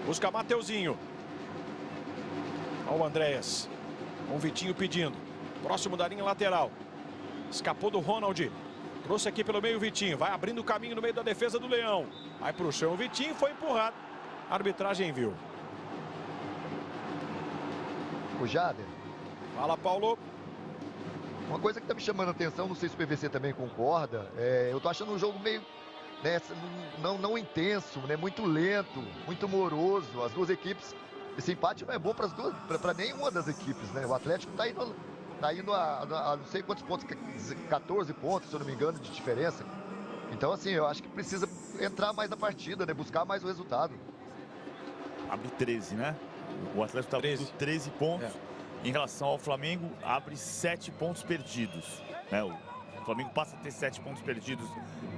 Busca Mateuzinho. Olha o Andréas. Com o Vitinho pedindo. Próximo da linha lateral. Escapou do Ronald. Trouxe aqui pelo meio o Vitinho. Vai abrindo o caminho no meio da defesa do Leão. Vai pro chão o Vitinho. Foi empurrado. A arbitragem viu. O Jader. Fala, Paulo. Uma coisa que tá me chamando a atenção, não sei se o PVC também concorda, eu tô achando um jogo meio, né, não intenso, né, muito lento, muito moroso. As duas equipes, esse empate não é bom para nenhuma das equipes, né? O Atlético tá indo a não sei quantos pontos, 14 pontos, se eu não me engano, de diferença. Então, assim, eu acho que precisa entrar mais na partida, né, buscar mais o resultado. Abre 13, né? O Atlético tá com 13 pontos. Em relação ao Flamengo, abre 7 pontos perdidos. Né? O Flamengo passa a ter 7 pontos perdidos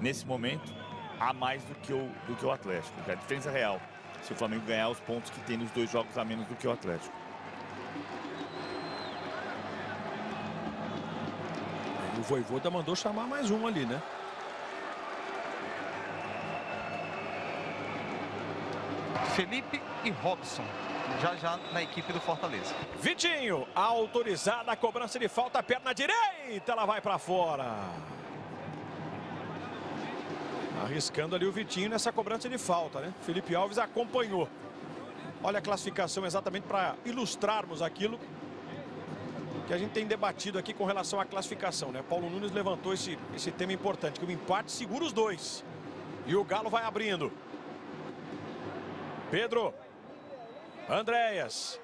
nesse momento, a mais do que o Atlético. É a diferença real, se o Flamengo ganhar os pontos que tem nos 2 jogos a menos do que o Atlético. O Vojvoda mandou chamar mais um ali, né? Felipe e Robson. Já na equipe do Fortaleza. Vitinho, autorizada a cobrança de falta, perna direita, ela vai para fora. Arriscando ali o Vitinho nessa cobrança de falta, né? Felipe Alves acompanhou. Olha a classificação exatamente para ilustrarmos aquilo que a gente tem debatido aqui com relação à classificação, né? Paulo Nunes levantou esse tema importante, que o empate segura os dois. E o Galo vai abrindo. Pedro. Andréas.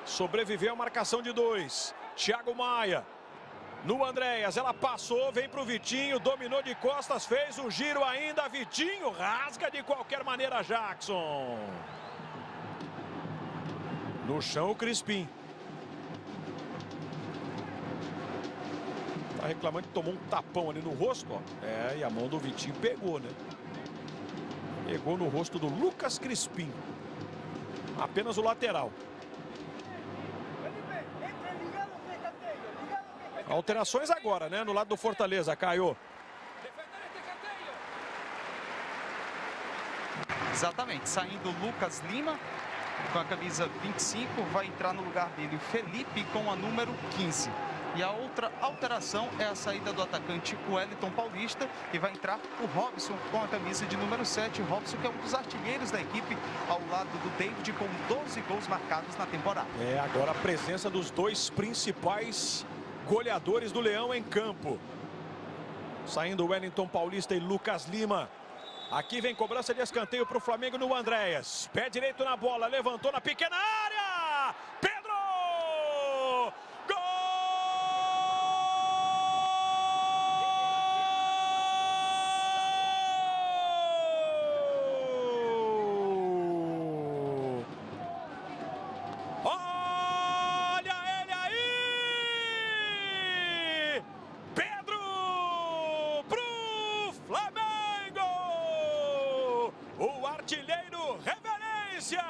Sobreviveu a marcação de 2. Thiago Maia. No Andréas, ela passou, vem pro Vitinho, dominou de costas, fez o giro ainda. Vitinho rasga de qualquer maneira Jackson. No chão o Crispim. Tá reclamando que tomou um tapão ali no rosto, ó. E a mão do Vitinho pegou, né? Pegou no rosto do Lucas Crispim. Apenas o lateral. Alterações agora, né? No lado do Fortaleza, Caio. Exatamente. Saindo o Lucas Lima com a camisa 25. Vai entrar no lugar dele o Felipe com a número 15. E a outra alteração é a saída do atacante Wellington Paulista. E vai entrar o Robson com a camisa de número 7. O Robson, que é um dos artilheiros da equipe, ao lado do David, com 12 gols marcados na temporada. Agora a presença dos 2 principais goleadores do Leão em campo. Saindo Wellington Paulista e Lucas Lima. Aqui vem cobrança de escanteio para o Flamengo no Andréas. Pé direito na bola, levantou na pequena área. Pedro! Artilheiro, reverência,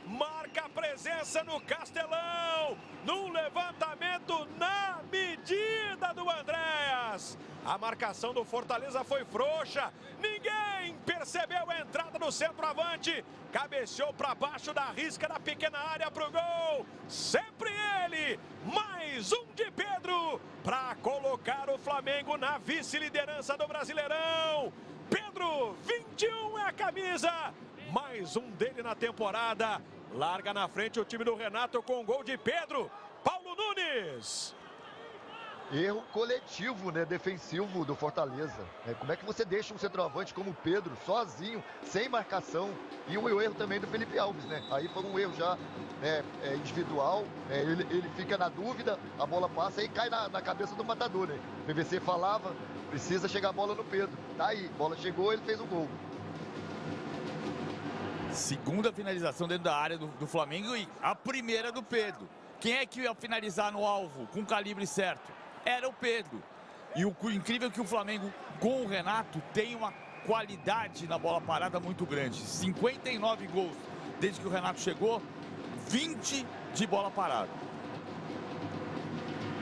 marca a presença no Castelão, num levantamento na medida do Andréas. A marcação do Fortaleza foi frouxa, ninguém percebeu a entrada do centroavante, cabeceou para baixo da risca da pequena área para o gol. Sempre ele, mais um de Pedro, para colocar o Flamengo na vice-liderança do Brasileirão. Pedro, 21 é a camisa, mais um dele na temporada. Larga na frente o time do Renato com o gol de Pedro. Paulo Nunes. Erro coletivo, né, defensivo do Fortaleza. Como é que você deixa um centroavante como o Pedro, sozinho, sem marcação? E o erro também do Felipe Alves, né? Aí foi um erro já individual, ele fica na dúvida, a bola passa e cai na cabeça do matador, né? O PVC falava, precisa chegar a bola no Pedro. Tá aí, bola chegou, ele fez o gol. Segunda finalização dentro da área do Flamengo e a primeira do Pedro. Quem é que ia finalizar no alvo com o calibre certo? Era o Pedro. E o incrível é que o Flamengo, com o Renato, tem uma qualidade na bola parada muito grande. 59 gols desde que o Renato chegou, 20 de bola parada.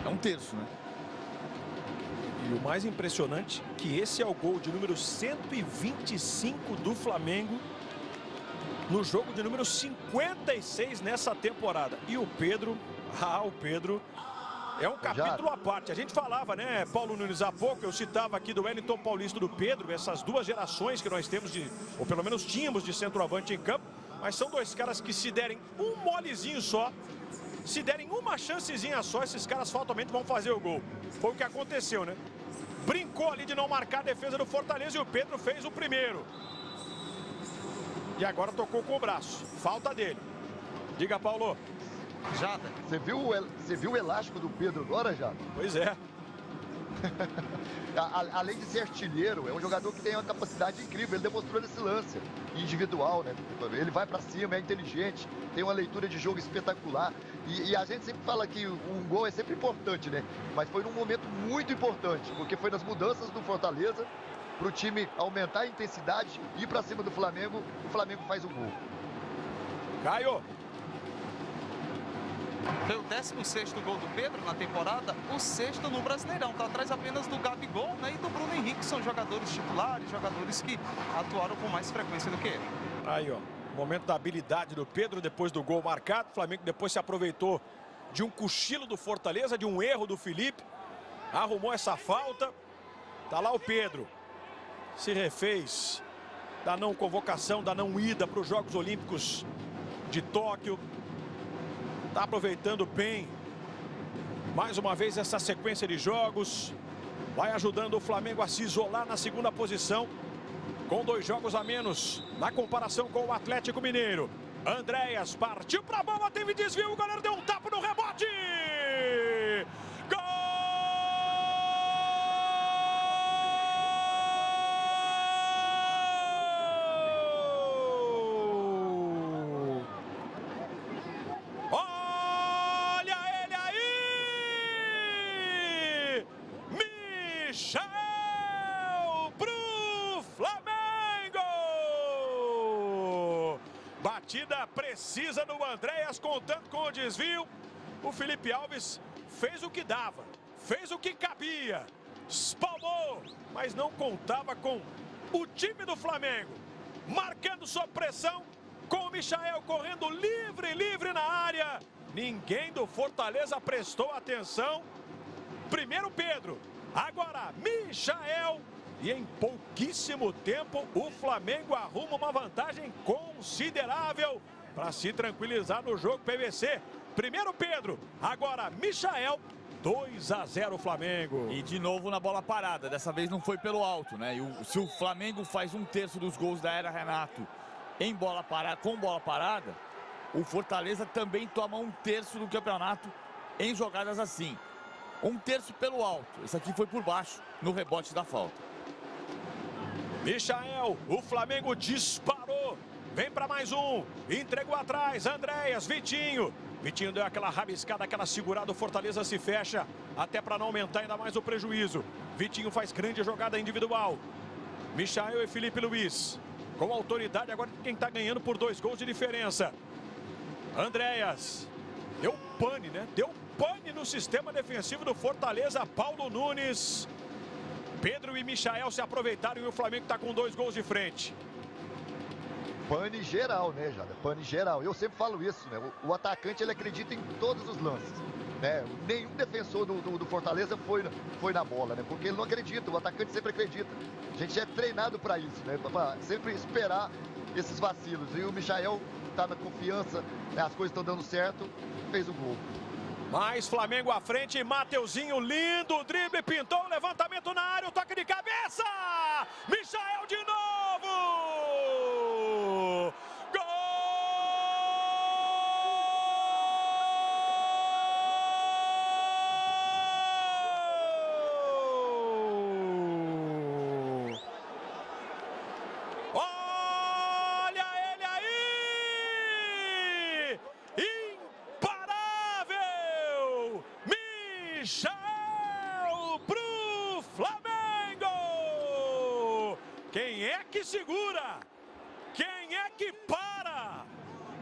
É um terço, né? E o mais impressionante que esse é o gol de número 125 do Flamengo no jogo de número 56 nessa temporada. E o Pedro Ah, o Pedro é um capítulo à parte. A gente falava, né, Paulo Nunes, há pouco, eu citava aqui do Wellington Paulista, do Pedro, essas duas gerações que nós temos, ou pelo menos tínhamos de centroavante em campo, mas são dois caras que se derem um molezinho só, se derem uma chancezinha só, esses caras fatalmente vão fazer o gol. Foi o que aconteceu, né? Brincou ali de não marcar a defesa do Fortaleza e o Pedro fez o primeiro. E agora tocou com o braço. Falta dele. Diga, Paulo. Jada, você viu o elástico do Pedro agora, Jada? Pois é. Além de ser artilheiro, é um jogador que tem uma capacidade incrível. Ele demonstrou nesse lance individual, né? Ele vai pra cima, é inteligente, tem uma leitura de jogo espetacular. E a gente sempre fala que um gol é sempre importante, né? Mas foi num momento muito importante, porque foi nas mudanças do Fortaleza pro time aumentar a intensidade, ir pra cima do Flamengo. O Flamengo faz o gol. Caio. Foi o 16º gol do Pedro na temporada, o 6º no Brasileirão. Está atrás apenas do Gabigol, né, e do Bruno Henrique, que são jogadores titulares, jogadores que atuaram com mais frequência do que ele. Aí, ó, momento da habilidade do Pedro depois do gol marcado. O Flamengo depois se aproveitou de um cochilo do Fortaleza, de um erro do Felipe. Arrumou essa falta. Tá lá o Pedro. Se refez da não convocação, da não ida para os Jogos Olímpicos de Tóquio. Está aproveitando bem, mais uma vez, essa sequência de jogos. Vai ajudando o Flamengo a se isolar na segunda posição, com 2 jogos a menos na comparação com o Atlético Mineiro. Andréas partiu para a bola, teve desvio, o goleiro deu um tapa no rebote. Gol! Batida precisa do Andréas, contando com o desvio. O Felipe Alves fez o que dava, fez o que cabia, espalmou, mas não contava com o time do Flamengo. Marcando sua pressão, com o Michael correndo livre na área. Ninguém do Fortaleza prestou atenção. Primeiro Pedro, agora Michael. E em pouquíssimo tempo o Flamengo arruma uma vantagem considerável para se tranquilizar no jogo PVC. Primeiro Pedro, agora Michael, 2-0 Flamengo. E de novo na bola parada, dessa vez não foi pelo alto, né? E se o Flamengo faz 1/3 dos gols da era Renato em bola parada, com bola parada, o Fortaleza também toma 1/3 do campeonato em jogadas assim. 1/3 pelo alto, esse aqui foi por baixo no rebote da falta. Michael, o Flamengo disparou, vem para mais um, entregou atrás, Andréas, Vitinho. Vitinho deu aquela rabiscada, aquela segurada, o Fortaleza se fecha, até para não aumentar ainda mais o prejuízo. Vitinho faz grande jogada individual. Michael e Felipe Luiz, com autoridade agora quem está ganhando por 2 gols de diferença. Andréas, deu pane, né? Deu pane no sistema defensivo do Fortaleza, Paulo Nunes. Pedro e Michael se aproveitaram e o Flamengo está com 2 gols de frente. Pane geral, né, Jada? Pane geral. Eu sempre falo isso, né? O atacante, ele acredita em todos os lances, né? Nenhum defensor do Fortaleza foi na bola, né? Porque ele não acredita, o atacante sempre acredita. A gente é treinado para isso, né? Para sempre esperar esses vacilos. E o Michael tá na confiança, né? As coisas estão dando certo, fez o gol. Mais Flamengo à frente, Mateuzinho, lindo drible, pintou o levantamento na área, o toque de cabeça! Michael de novo! Gol! Olha ele aí! Imparável! Michael pro Flamengo! Quem é que segura? Quem é que para?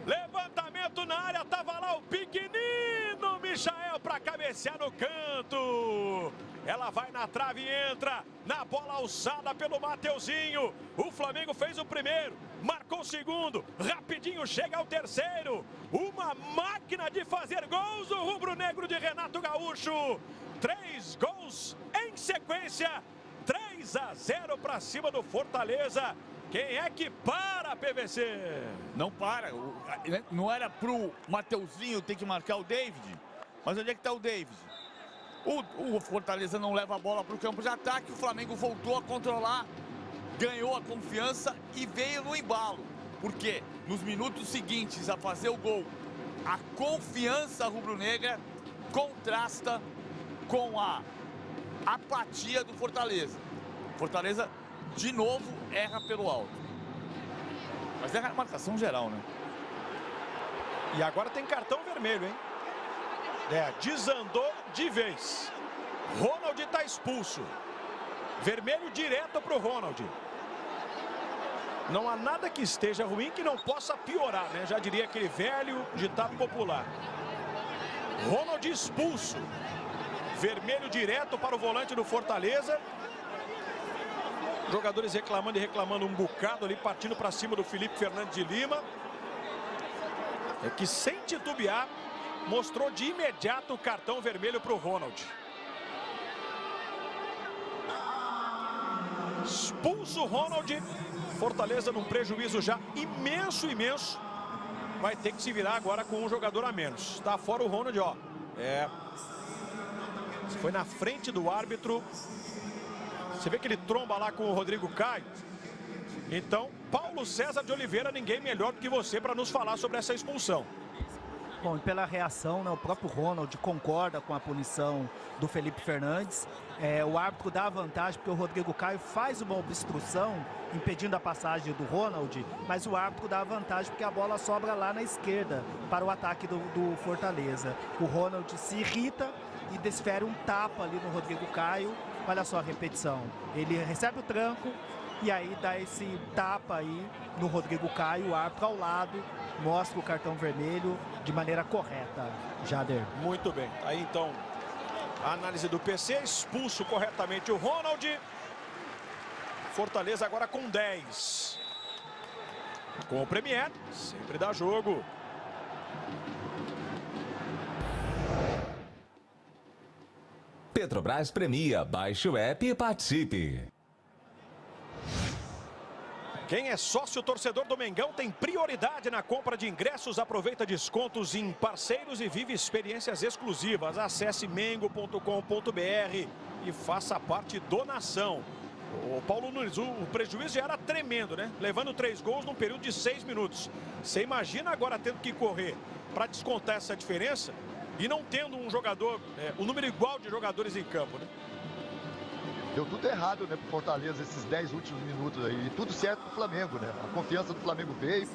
Levantamento na área, tava lá o pequenino Michael para cabecear no canto. Ela vai na trave e entra na bola alçada pelo Mateuzinho. O Flamengo fez o primeiro, marcou o segundo, rapidinho chega ao terceiro. Uma máquina de fazer gols, o rubro-negro de Renato Gaúcho. 3 gols em sequência, 3-0 para cima do Fortaleza. Quem é que para, PVC? Não para. Não era pro Mateuzinho ter que marcar o David. Mas onde é que tá o David? O Fortaleza não leva a bola para o campo de ataque. O Flamengo voltou a controlar, ganhou a confiança e veio no embalo. Porque nos minutos seguintes a fazer o gol, a confiança rubro-negra contrasta com a apatia do Fortaleza. Fortaleza, de novo, erra pelo alto. Mas erra na marcação geral, né? E agora tem cartão vermelho, hein? Desandou de vez. Ronald está expulso. Vermelho direto para o Ronald. Não há nada que esteja ruim que não possa piorar, né? Já diria aquele velho ditado popular. Ronald expulso. Vermelho direto para o volante do Fortaleza. Jogadores reclamando e reclamando um bocado ali, partindo para cima do Felipe Fernandes de Lima. É que sem titubear, mostrou de imediato o cartão vermelho para o Ronald. Expulso o Ronald. Fortaleza num prejuízo já imenso. Vai ter que se virar agora com um jogador a menos. Tá fora o Ronald, ó. Foi na frente do árbitro. Você vê que ele tromba lá com o Rodrigo Caio. Então, Paulo César de Oliveira, ninguém melhor do que você para nos falar sobre essa expulsão. Bom, e pela reação, né, o próprio Ronald concorda com a punição do Felipe Fernandes. O árbitro dá a vantagem porque o Rodrigo Caio faz uma obstrução impedindo a passagem do Ronald, mas o árbitro dá a vantagem porque a bola sobra lá na esquerda para o ataque do Fortaleza. O Ronald se irrita e desfere um tapa ali no Rodrigo Caio. Olha só a repetição. Ele recebe o tranco e aí dá esse tapa aí no Rodrigo Caio. O árbitro ao lado mostra o cartão vermelho de maneira correta, Jader. Muito bem. Aí então a análise do PC, expulso corretamente o Ronald. Fortaleza agora com 10. Com o Premier, sempre dá jogo. Petrobras premia. Baixe o app e participe. Quem é sócio torcedor do Mengão tem prioridade na compra de ingressos. Aproveita descontos em parceiros e vive experiências exclusivas. Acesse mengo.com.br e faça parte do Nação. O Paulo Nunes, o prejuízo já era tremendo, né? Levando 3 gols num período de 6 minutos. Você imagina agora tendo que correr para descontar essa diferença e não tendo um jogador, um número igual de jogadores em campo, né? Deu tudo errado, né, pro Fortaleza esses 10 últimos minutos aí. E tudo certo pro Flamengo, né? A confiança do Flamengo veio,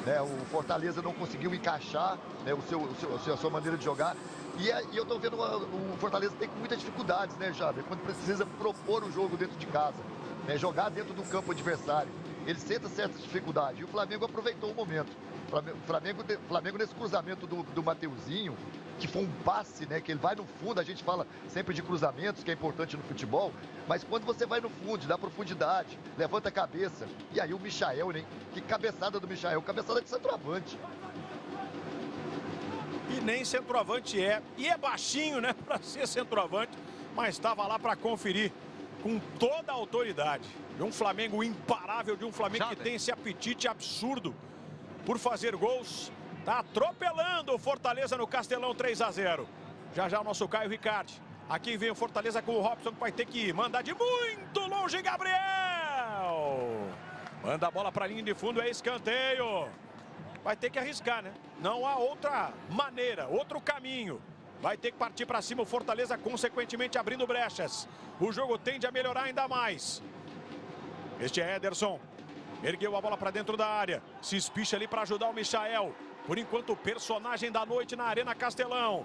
né? O Fortaleza não conseguiu encaixar, né, a sua maneira de jogar. E eu tô vendo o Fortaleza tem muitas dificuldades, né, Jaber? Quando precisa propor o jogo dentro de casa, né, jogar dentro do campo adversário. Ele senta certas dificuldades. E o Flamengo aproveitou o momento. O Flamengo nesse cruzamento do Mateuzinho, que foi um passe, né? Que ele vai no fundo, a gente fala sempre de cruzamentos, que é importante no futebol, mas quando você vai no fundo, dá profundidade, levanta a cabeça, e aí o Michael, né? Que cabeçada do Michael, cabeçada de centroavante. E nem centroavante é, e é baixinho, né? Para ser centroavante, mas estava lá para conferir com toda a autoridade. De um Flamengo imparável, de um Flamengo que tem esse apetite absurdo por fazer gols. Tá atropelando o Fortaleza no Castelão, 3-0. Já o nosso Caio Ricardi. Aqui vem o Fortaleza com o Robson, que vai ter que mandar de muito longe, Gabriel. Manda a bola para a linha de fundo, é escanteio. Vai ter que arriscar, né? Não há outra maneira, outro caminho. Vai ter que partir para cima o Fortaleza, consequentemente abrindo brechas. O jogo tende a melhorar ainda mais. Este é Ederson. Ergueu a bola para dentro da área. Se espicha ali para ajudar o Michael. Por enquanto, o personagem da noite na Arena Castelão.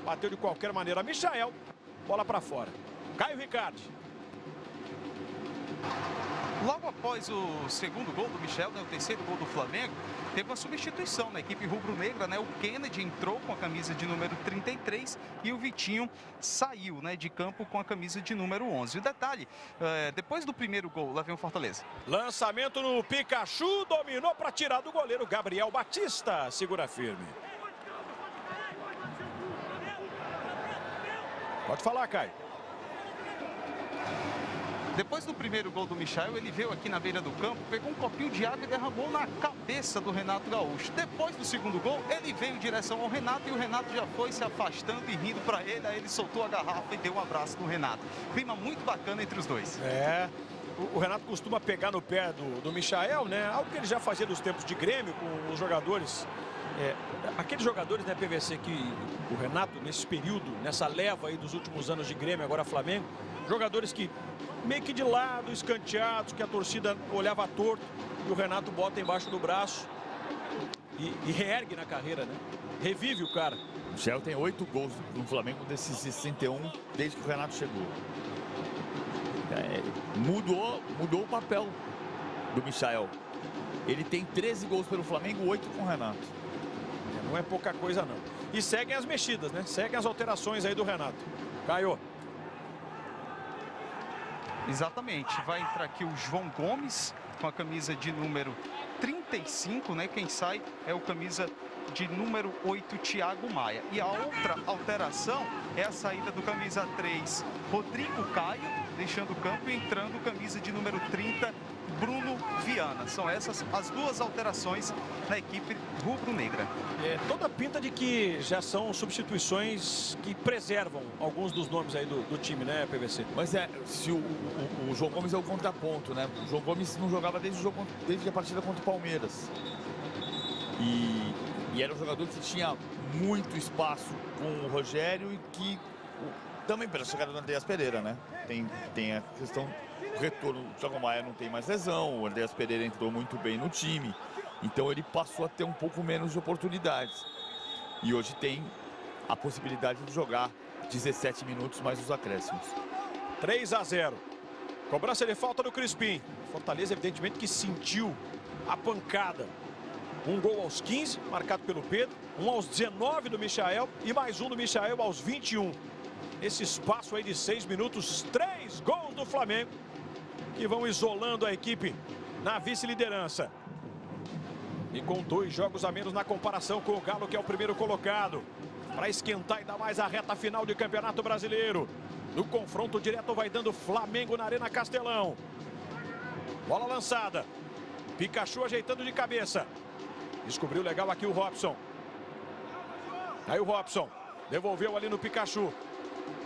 Bateu de qualquer maneira. Michael, bola para fora. Caio Ricardi. Logo após o segundo gol do Michel, né, o terceiro gol do Flamengo, teve uma substituição na equipe rubro-negra, né? O Kennedy entrou com a camisa de número 33 e o Vitinho saiu, né, de campo com a camisa de número 11. O detalhe, depois do primeiro gol, lá vem o Fortaleza. Lançamento no Pikachu, dominou para tirar do goleiro Gabriel Batista, segura firme. Pode falar, Caio. Depois do primeiro gol do Michel, ele veio aqui na beira do campo, pegou um copinho de água e derramou na cabeça do Renato Gaúcho. Depois do segundo gol, ele veio em direção ao Renato e o Renato já foi se afastando e rindo para ele. Aí ele soltou a garrafa e deu um abraço no Renato. Clima muito bacana entre os dois. O Renato costuma pegar no pé do Michael, né? Algo que ele já fazia dos tempos de Grêmio com os jogadores. Aqueles jogadores, né, PVC, que o Renato, nesse período, nessa leva aí dos últimos anos de Grêmio, agora Flamengo, jogadores que meio que de lado, escanteados, que a torcida olhava torto e o Renato bota embaixo do braço e reergue na carreira, né? Revive o cara. O Michel tem 8 gols no Flamengo desses 61 desde que o Renato chegou. Mudou o papel do Michel. Ele tem 13 gols pelo Flamengo, 8 com o Renato. Não é pouca coisa, não. E seguem as mexidas, né? Seguem as alterações aí do Renato. Caio. Exatamente. Vai entrar aqui o João Gomes com a camisa de número 35, né? Quem sai é o camisa de número 8, Thiago Maia. E a outra alteração é a saída do camisa 3, Rodrigo Caio, deixando o campo e entrando camisa de número 30, Bruno Viana. São essas as duas alterações na equipe rubro-negra. Toda pinta de que já são substituições que preservam alguns dos nomes aí do time, né, PVC? Mas se o João Gomes é o contraponto, né? O João Gomes não jogava desde a partida contra o Palmeiras. E era um jogador que tinha muito espaço com o Rogério e que também pela chegada do Andreas Pereira, né? Tem a questão do retorno. O Thiago Maia não tem mais lesão, o Andreas Pereira entrou muito bem no time. Então ele passou a ter um pouco menos de oportunidades. E hoje tem a possibilidade de jogar 17 minutos mais os acréscimos. 3-0. Cobrança de falta do Crispim. Fortaleza, evidentemente, que sentiu a pancada. Um gol aos 15, marcado pelo Pedro. Um aos 19 do Michael e mais um do Michael aos 21. Esse espaço aí de 6 minutos, 3 gols do Flamengo, que vão isolando a equipe na vice-liderança. E com 2 jogos a menos na comparação com o Galo, que é o primeiro colocado. Para esquentar ainda mais a reta final de Campeonato Brasileiro. No confronto direto vai dando Flamengo na Arena Castelão. Bola lançada. Pikachu ajeitando de cabeça. Descobriu legal aqui o Robson. Aí o Robson. Devolveu ali no Pikachu.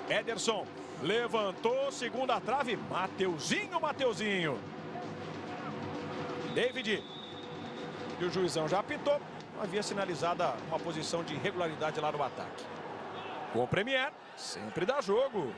Ederson. Levantou, segunda trave. Mateuzinho. David. E o juizão já apitou. Havia sinalizada uma posição de irregularidade lá no ataque. Com o Premier, sempre dá jogo.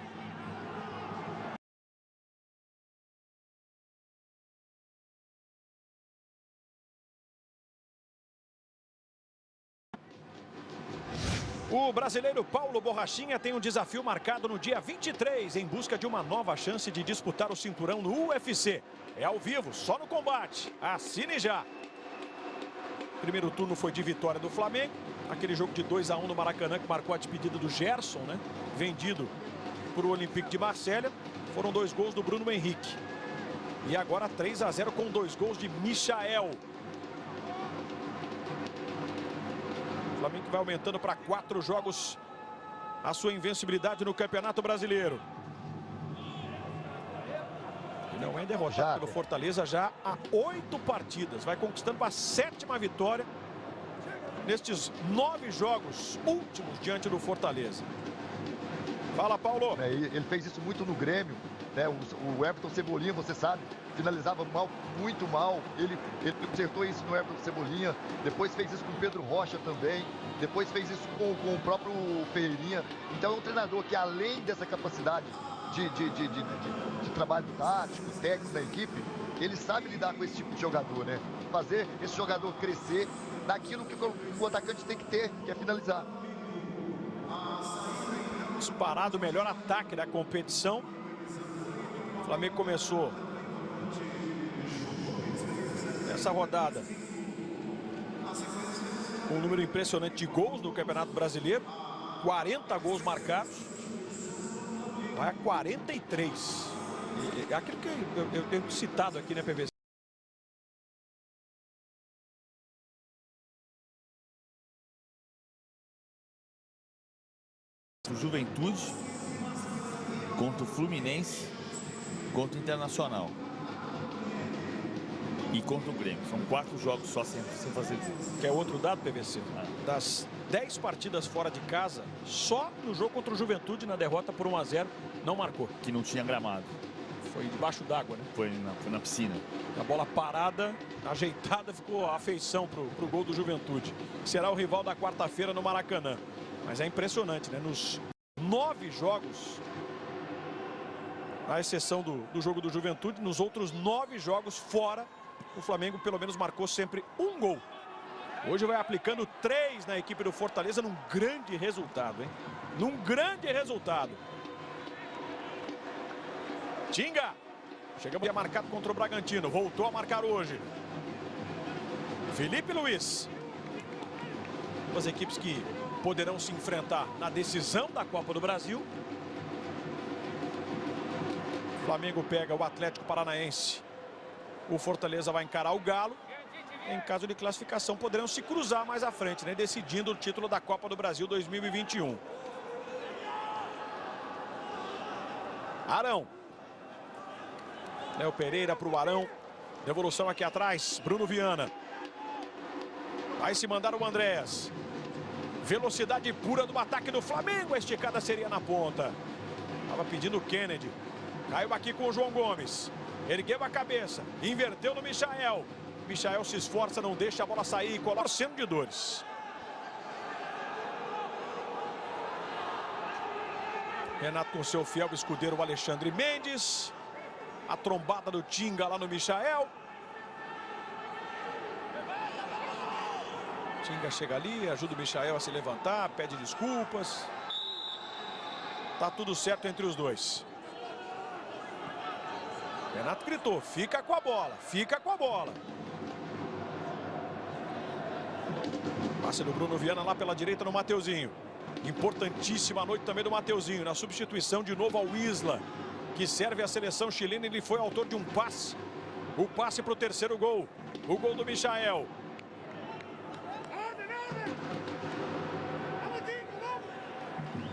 O brasileiro Paulo Borrachinha tem um desafio marcado no dia 23 em busca de uma nova chance de disputar o cinturão no UFC. É ao vivo, só no combate. Assine já. Primeiro turno foi de vitória do Flamengo. Aquele jogo de 2-1 no Maracanã que marcou a despedida do Gerson, né? Vendido para o Olympique de Marselha. Foram 2 gols do Bruno Henrique. E agora 3-0 com 2 gols de Michael. O Flamengo vai aumentando para 4 jogos a sua invencibilidade no Campeonato Brasileiro. E não é derrotado pelo Fortaleza já há 8 partidas. Vai conquistando a 7ª vitória nestes 9 jogos últimos diante do Fortaleza. Fala, Paulo. Ele fez isso muito no Grêmio, né? O Everton Cebolinha, você sabe, finalizava mal, muito mal. Ele acertou isso no Everton Cebolinha. Depois fez isso com o Pedro Rocha também. Depois fez isso com o próprio Ferreirinha. Então é um treinador que, além dessa capacidade de trabalho tático, técnico da equipe, ele sabe lidar com esse tipo de jogador, né? Fazer esse jogador crescer naquilo que o atacante tem que ter, que é finalizar. Disparado o melhor ataque da competição. O Flamengo começou Nessa rodada, com um número impressionante de gols no Campeonato Brasileiro, 40 gols marcados, vai a 43. É aquilo que eu tenho citado aqui na PVC. O Juventude contra o Fluminense, contra o Internacional e contra o Grêmio. São 4 jogos só sem fazer gol. Quer outro dado, PVC? Das 10 partidas fora de casa, só no jogo contra o Juventude, na derrota por 1-0, não marcou. Que não tinha gramado. Foi debaixo d'água, né? Foi na piscina. A bola parada, ajeitada, ficou a afeição pro gol do Juventude. Será o rival da quarta-feira no Maracanã. Mas é impressionante, né? Nos 9 jogos, à exceção do jogo do Juventude, nos outros 9 jogos fora, o Flamengo pelo menos marcou sempre um gol. Hoje vai aplicando 3 na equipe do Fortaleza num grande resultado, hein? Num grande resultado. Tinga! Chegamos a marcar contra o Bragantino. Voltou a marcar hoje. Felipe Luiz. Duas equipes que poderão se enfrentar na decisão da Copa do Brasil. O Flamengo pega o Atlético Paranaense. O Fortaleza vai encarar o Galo. Em caso de classificação, poderão se cruzar mais à frente, né? Decidindo o título da Copa do Brasil 2021. Arão. Léo Pereira para o Arão. Devolução aqui atrás. Bruno Viana. Vai se mandar o Andréas. Velocidade pura do ataque do Flamengo. A esticada seria na ponta. Estava pedindo o Kennedy. Caiu aqui com o João Gomes. Ergueu a cabeça. Inverteu no Michael. Michael se esforça, não deixa a bola sair e coloca sendo de dores. Renato com seu fiel escudeiro Alexandre Mendes. A trombada do Tinga lá no Michael. Tinga chega ali, ajuda o Michael a se levantar, pede desculpas. Tá tudo certo entre os dois. Renato gritou, fica com a bola, fica com a bola. Passe do Bruno Viana lá pela direita no Mateuzinho. Importantíssima noite também do Mateuzinho, na substituição de novo ao Isla, que serve a seleção chilena. Ele foi autor de um passe. O passe para o terceiro gol. O gol do Michael.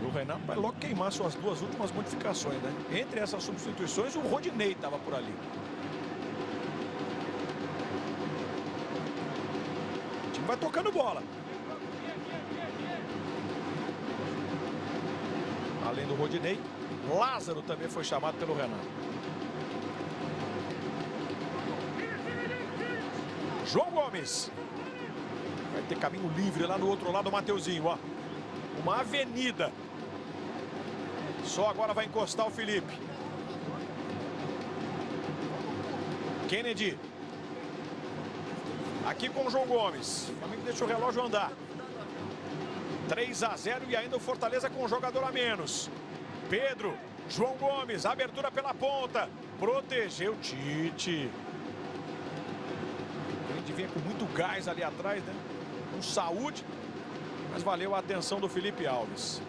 O Renato vai logo queimar suas 2 últimas modificações, né? Entre essas substituições, o Rodinei estava por ali. O time vai tocando bola. Além do Rodinei, Lázaro também foi chamado pelo Renato. João Gomes. Vai ter caminho livre lá no outro lado, o Mateuzinho, ó. Uma avenida. Só agora vai encostar o Felipe. Kennedy. Aqui com o João Gomes. O Flamengo deixa o relógio andar. 3-0 e ainda o Fortaleza com um jogador a menos. Pedro, João Gomes, abertura pela ponta. Protegeu o Tite. Ele devia com muito gás ali atrás, né? Com saúde. Mas valeu a atenção do Felipe Alves.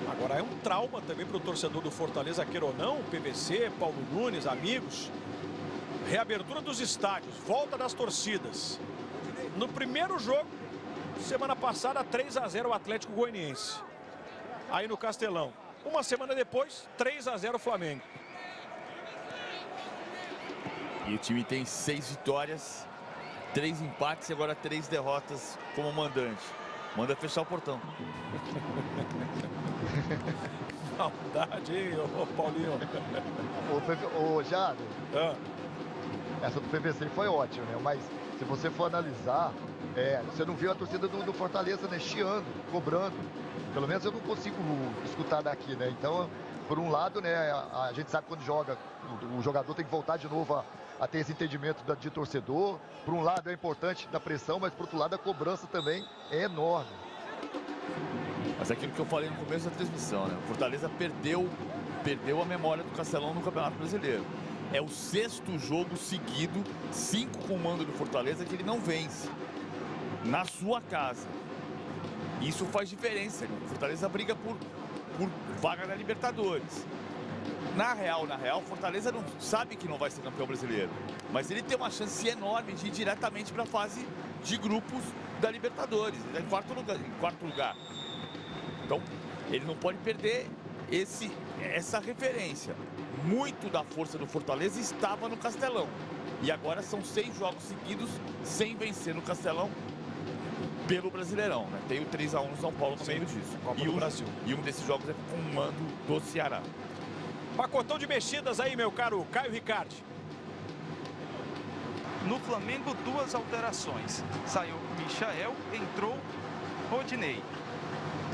Agora é um trauma também para o torcedor do Fortaleza, queira ou não. PVC, Paulo Nunes, amigos. Reabertura dos estádios, volta das torcidas. No primeiro jogo, semana passada, 3-0 o Atlético Goianiense. Aí no Castelão. Uma semana depois, 3-0 o Flamengo. E o time tem 6 vitórias, 3 empates e agora 3 derrotas como mandante. Manda fechar o portão. Maldade, hein, ô Paulinho? Ô Jado, essa do PVC foi ótima, né? Mas se você for analisar, você não viu a torcida do Fortaleza, né? Chiando, cobrando. Pelo menos eu não consigo escutar daqui, né? Então, por um lado, né? A gente sabe quando joga, o jogador tem que voltar de novo a ter esse entendimento de torcedor. Por um lado é importante da pressão, mas por outro lado a cobrança também é enorme. Mas é aquilo que eu falei no começo da transmissão, né? O Fortaleza perdeu perdeu a memória do Castelão no Campeonato Brasileiro. É o 6º jogo seguido, 5 com o mando do Fortaleza, que ele não vence na sua casa. Isso faz diferença. O Fortaleza briga por vaga na Libertadores. Na real, o Fortaleza não sabe que não vai ser campeão brasileiro. Mas ele tem uma chance enorme de ir diretamente para a fase de grupos da Libertadores. Ele está em quarto lugar. Então, ele não pode perder essa referência. Muito da força do Fortaleza estava no Castelão. E agora são 6 jogos seguidos sem vencer no Castelão pelo Brasileirão, né? Tem o 3-1 no São Paulo no meio disso. Copa do Brasil. E um desses jogos é com o mando do Ceará. Pacotão de mexidas aí, meu caro Caio Ricardi. No Flamengo, 2 alterações. Saiu Michael, entrou Rodinei.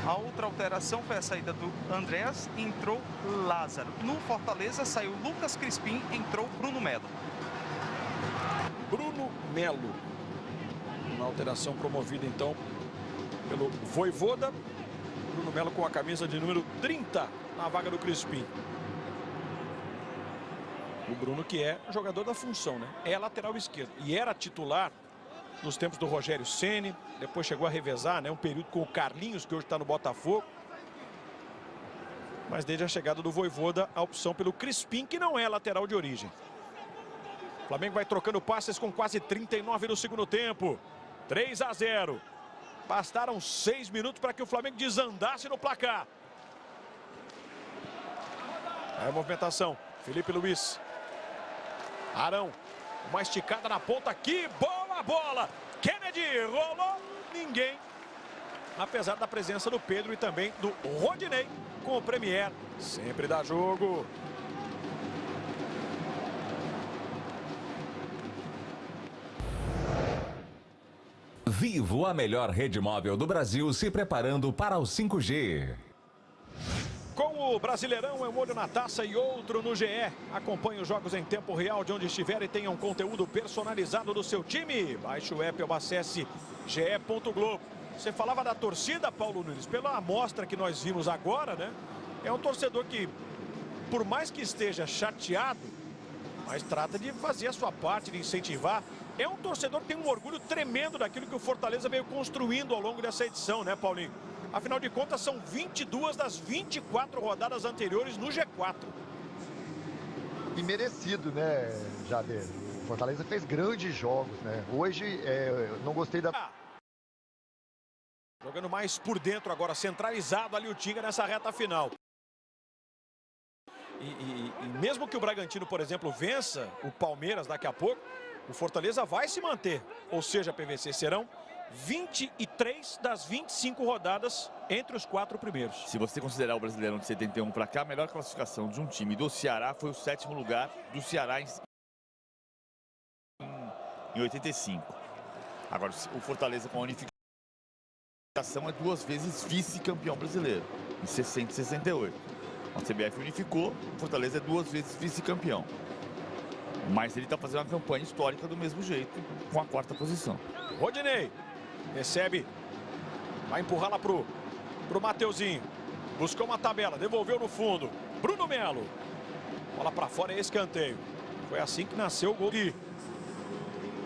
A outra alteração foi a saída do Andréas, entrou Lázaro. No Fortaleza, saiu Lucas Crispim, entrou Bruno Melo. Bruno Melo. Uma alteração promovida, então, pelo Vojvoda. Bruno Melo com a camisa de número 30 na vaga do Crispim. O Bruno, que é jogador da função, né? É lateral esquerdo. E era titular nos tempos do Rogério Ceni. Depois chegou a revezar, né? Um período com o Carlinhos, que hoje está no Botafogo. Mas desde a chegada do Vojvoda, a opção pelo Crispim, que não é lateral de origem. O Flamengo vai trocando passes com quase 39 no segundo tempo. 3-0. Bastaram 6 minutos para que o Flamengo desandasse no placar. Aí a movimentação. Felipe Luiz. Arão. Uma esticada na ponta aqui. Boa bola. Kennedy rolou. Ninguém. Apesar da presença do Pedro e também do Rodinei com o Premier. Sempre dá jogo. Vivo, a melhor rede móvel do Brasil, se preparando para o 5G. Com o Brasileirão, é um olho na taça e outro no GE. Acompanhe os jogos em tempo real de onde estiver e tenha um conteúdo personalizado do seu time. Baixe o app ou acesse ge.globo. Você falava da torcida, Paulo Nunes, pela amostra que nós vimos agora, né? É um torcedor que, por mais que esteja chateado, mas trata de fazer a sua parte, de incentivar. É um torcedor que tem um orgulho tremendo daquilo que o Fortaleza veio construindo ao longo dessa edição, né, Paulinho? Afinal de contas, são 22 das 24 rodadas anteriores no G4. E merecido, né, Jader? O Fortaleza fez grandes jogos, né? Hoje, eu não gostei da... Jogando mais por dentro agora, centralizado ali o Tinga nessa reta final. E mesmo que o Bragantino, por exemplo, vença o Palmeiras daqui a pouco, o Fortaleza vai se manter. Ou seja, PVC, serão 23 das 25 rodadas entre os 4 primeiros. Se você considerar o Brasileirão de 71 para cá, a melhor classificação de um time do Ceará foi o 7º lugar do Ceará em 85. Agora, o Fortaleza com a unificação é 2 vezes vice-campeão brasileiro, em 60 e 68. A CBF unificou, o Fortaleza é 2 vezes vice-campeão. Mas ele está fazendo uma campanha histórica do mesmo jeito, com a 4ª posição. Rodinei recebe, vai empurrar lá pro Mateuzinho. Buscou uma tabela, devolveu no fundo. Bruno Melo. Bola para fora, é escanteio. Foi assim que nasceu o gol.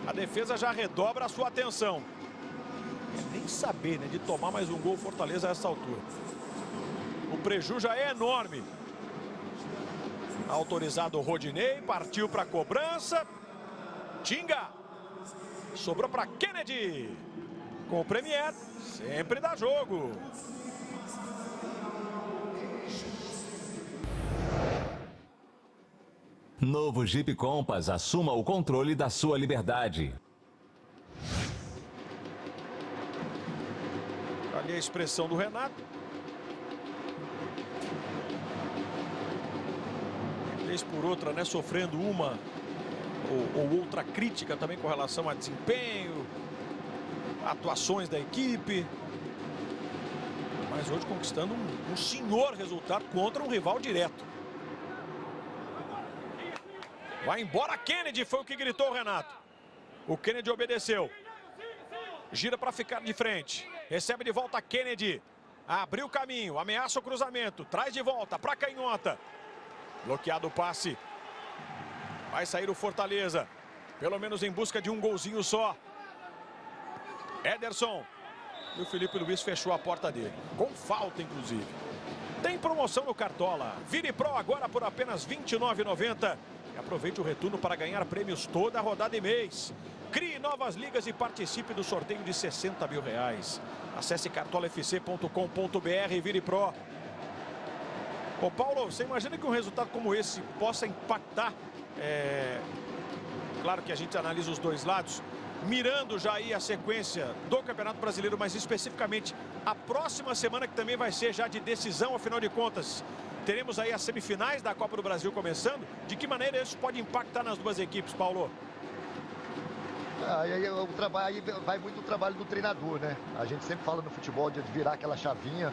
A defesa já redobra a sua atenção. Nem saber, né, de tomar mais um gol Fortaleza a essa altura. O prejuízo já é enorme. Autorizado o Rodinei, partiu para a cobrança. Tinga. Sobrou para Kennedy. Com o Premier, sempre dá jogo. Novo Jeep Compass, assuma o controle da sua liberdade. Ali a expressão do Renato. Vez por outra, né, sofrendo uma ou outra crítica também com relação a desempenho, atuações da equipe. Mas hoje conquistando um senhor resultado contra um rival direto. Vai embora Kennedy, foi o que gritou o Renato. O Kennedy obedeceu. Gira para ficar de frente. Recebe de volta Kennedy. Abriu o caminho, ameaça o cruzamento. Traz de volta para canhota. Bloqueado o passe. Vai sair o Fortaleza. Pelo menos em busca de um golzinho só. Ederson. E o Felipe Luiz fechou a porta dele. Com falta, inclusive. Tem promoção no Cartola. Vire Pro agora por apenas R$ 29,90. E aproveite o retorno para ganhar prêmios toda a rodada e mês. Crie novas ligas e participe do sorteio de R$60 mil. Acesse cartolafc.com.br e vire Pro. Ô Paulo, você imagina que um resultado como esse possa impactar? Claro que a gente analisa os dois lados, mirando já aí a sequência do Campeonato Brasileiro, mas especificamente a próxima semana, que também vai ser já de decisão, afinal de contas, teremos aí as semifinais da Copa do Brasil começando. De que maneira isso pode impactar nas duas equipes, Paulo? Aí vai muito o trabalho do treinador, né? A gente sempre fala no futebol de virar aquela chavinha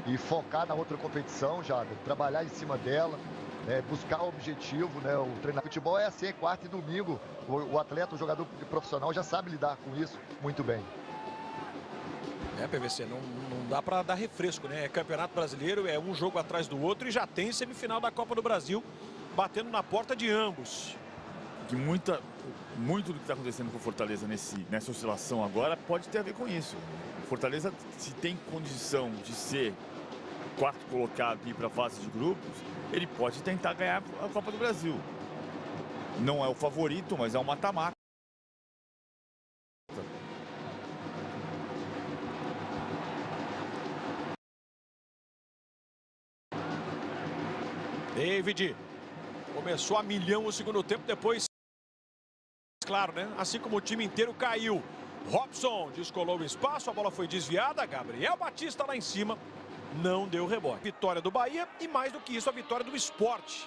e focar na outra competição, já trabalhar em cima dela, buscar o objetivo, né? O treinador de futebol é assim, quarta e domingo. O atleta, o jogador profissional já sabe lidar com isso muito bem. PVC, não dá para dar refresco, né? É Campeonato Brasileiro, é um jogo atrás do outro e já tem semifinal da Copa do Brasil batendo na porta de ambos. Que muito do que está acontecendo com o Fortaleza nessa oscilação agora pode ter a ver com isso. O Fortaleza, se tem condição de ser quarto colocado e ir para a fase de grupos, ele pode tentar ganhar a Copa do Brasil. Não é o favorito, mas é um mata-mata. David começou a milhão o segundo tempo, depois, claro, né? Assim como o time inteiro caiu. Robson descolou o espaço, a bola foi desviada. Gabriel Batista lá em cima, não deu rebote. Vitória do Bahia e, mais do que isso, a vitória do Sport.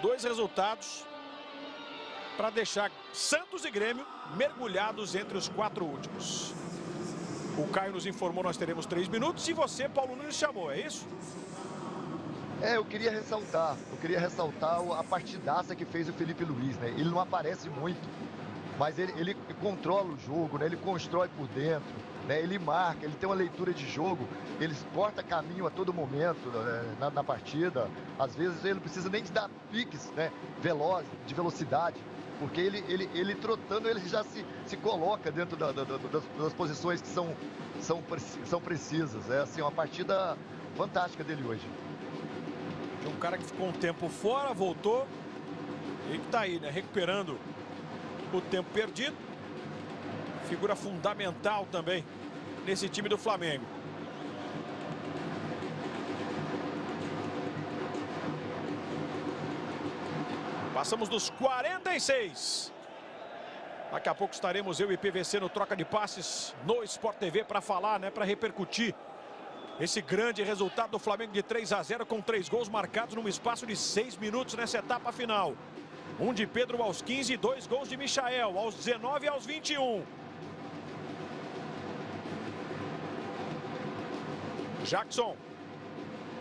Dois resultados para deixar Santos e Grêmio mergulhados entre os 4 últimos. O Caio nos informou, nós teremos 3 minutos e você, Paulo Nunes, chamou, é isso? Eu queria ressaltar a partidaça que fez o Felipe Luiz, né? Ele não aparece muito, mas ele controla o jogo, né? Ele constrói por dentro, né? Ele marca, ele tem uma leitura de jogo, ele corta caminho a todo momento, né? na partida. Às vezes ele não precisa nem de dar piques, né? De velocidade, porque ele trotando, ele já se coloca dentro das posições que são precisas. É assim, uma partida fantástica dele hoje. Um cara que ficou um tempo fora, voltou e que tá aí, né? Recuperando o tempo perdido. Figura fundamental também nesse time do Flamengo. Passamos dos 46. Daqui a pouco estaremos eu e PVC no Troca de Passes no Sport TV para falar, né? Para repercutir esse grande resultado do Flamengo de 3-0 com 3 gols marcados num espaço de 6 minutos nessa etapa final. Um de Pedro aos 15 e 2 gols de Michael aos 19 e aos 21. Jackson.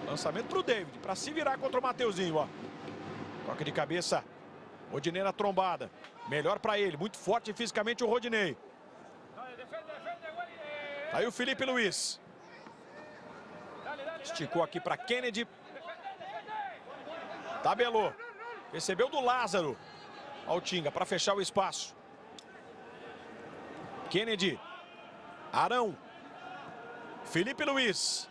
Lançamento para o David, para se virar contra o Mateuzinho, ó. Toque de cabeça. Rodinei na trombada. Melhor para ele, muito forte fisicamente o Rodinei. Aí o Felipe Luiz. Esticou aqui para Kennedy. Tabelou. Recebeu do Lázaro. Altinga para fechar o espaço. Kennedy. Arão. Felipe Luiz.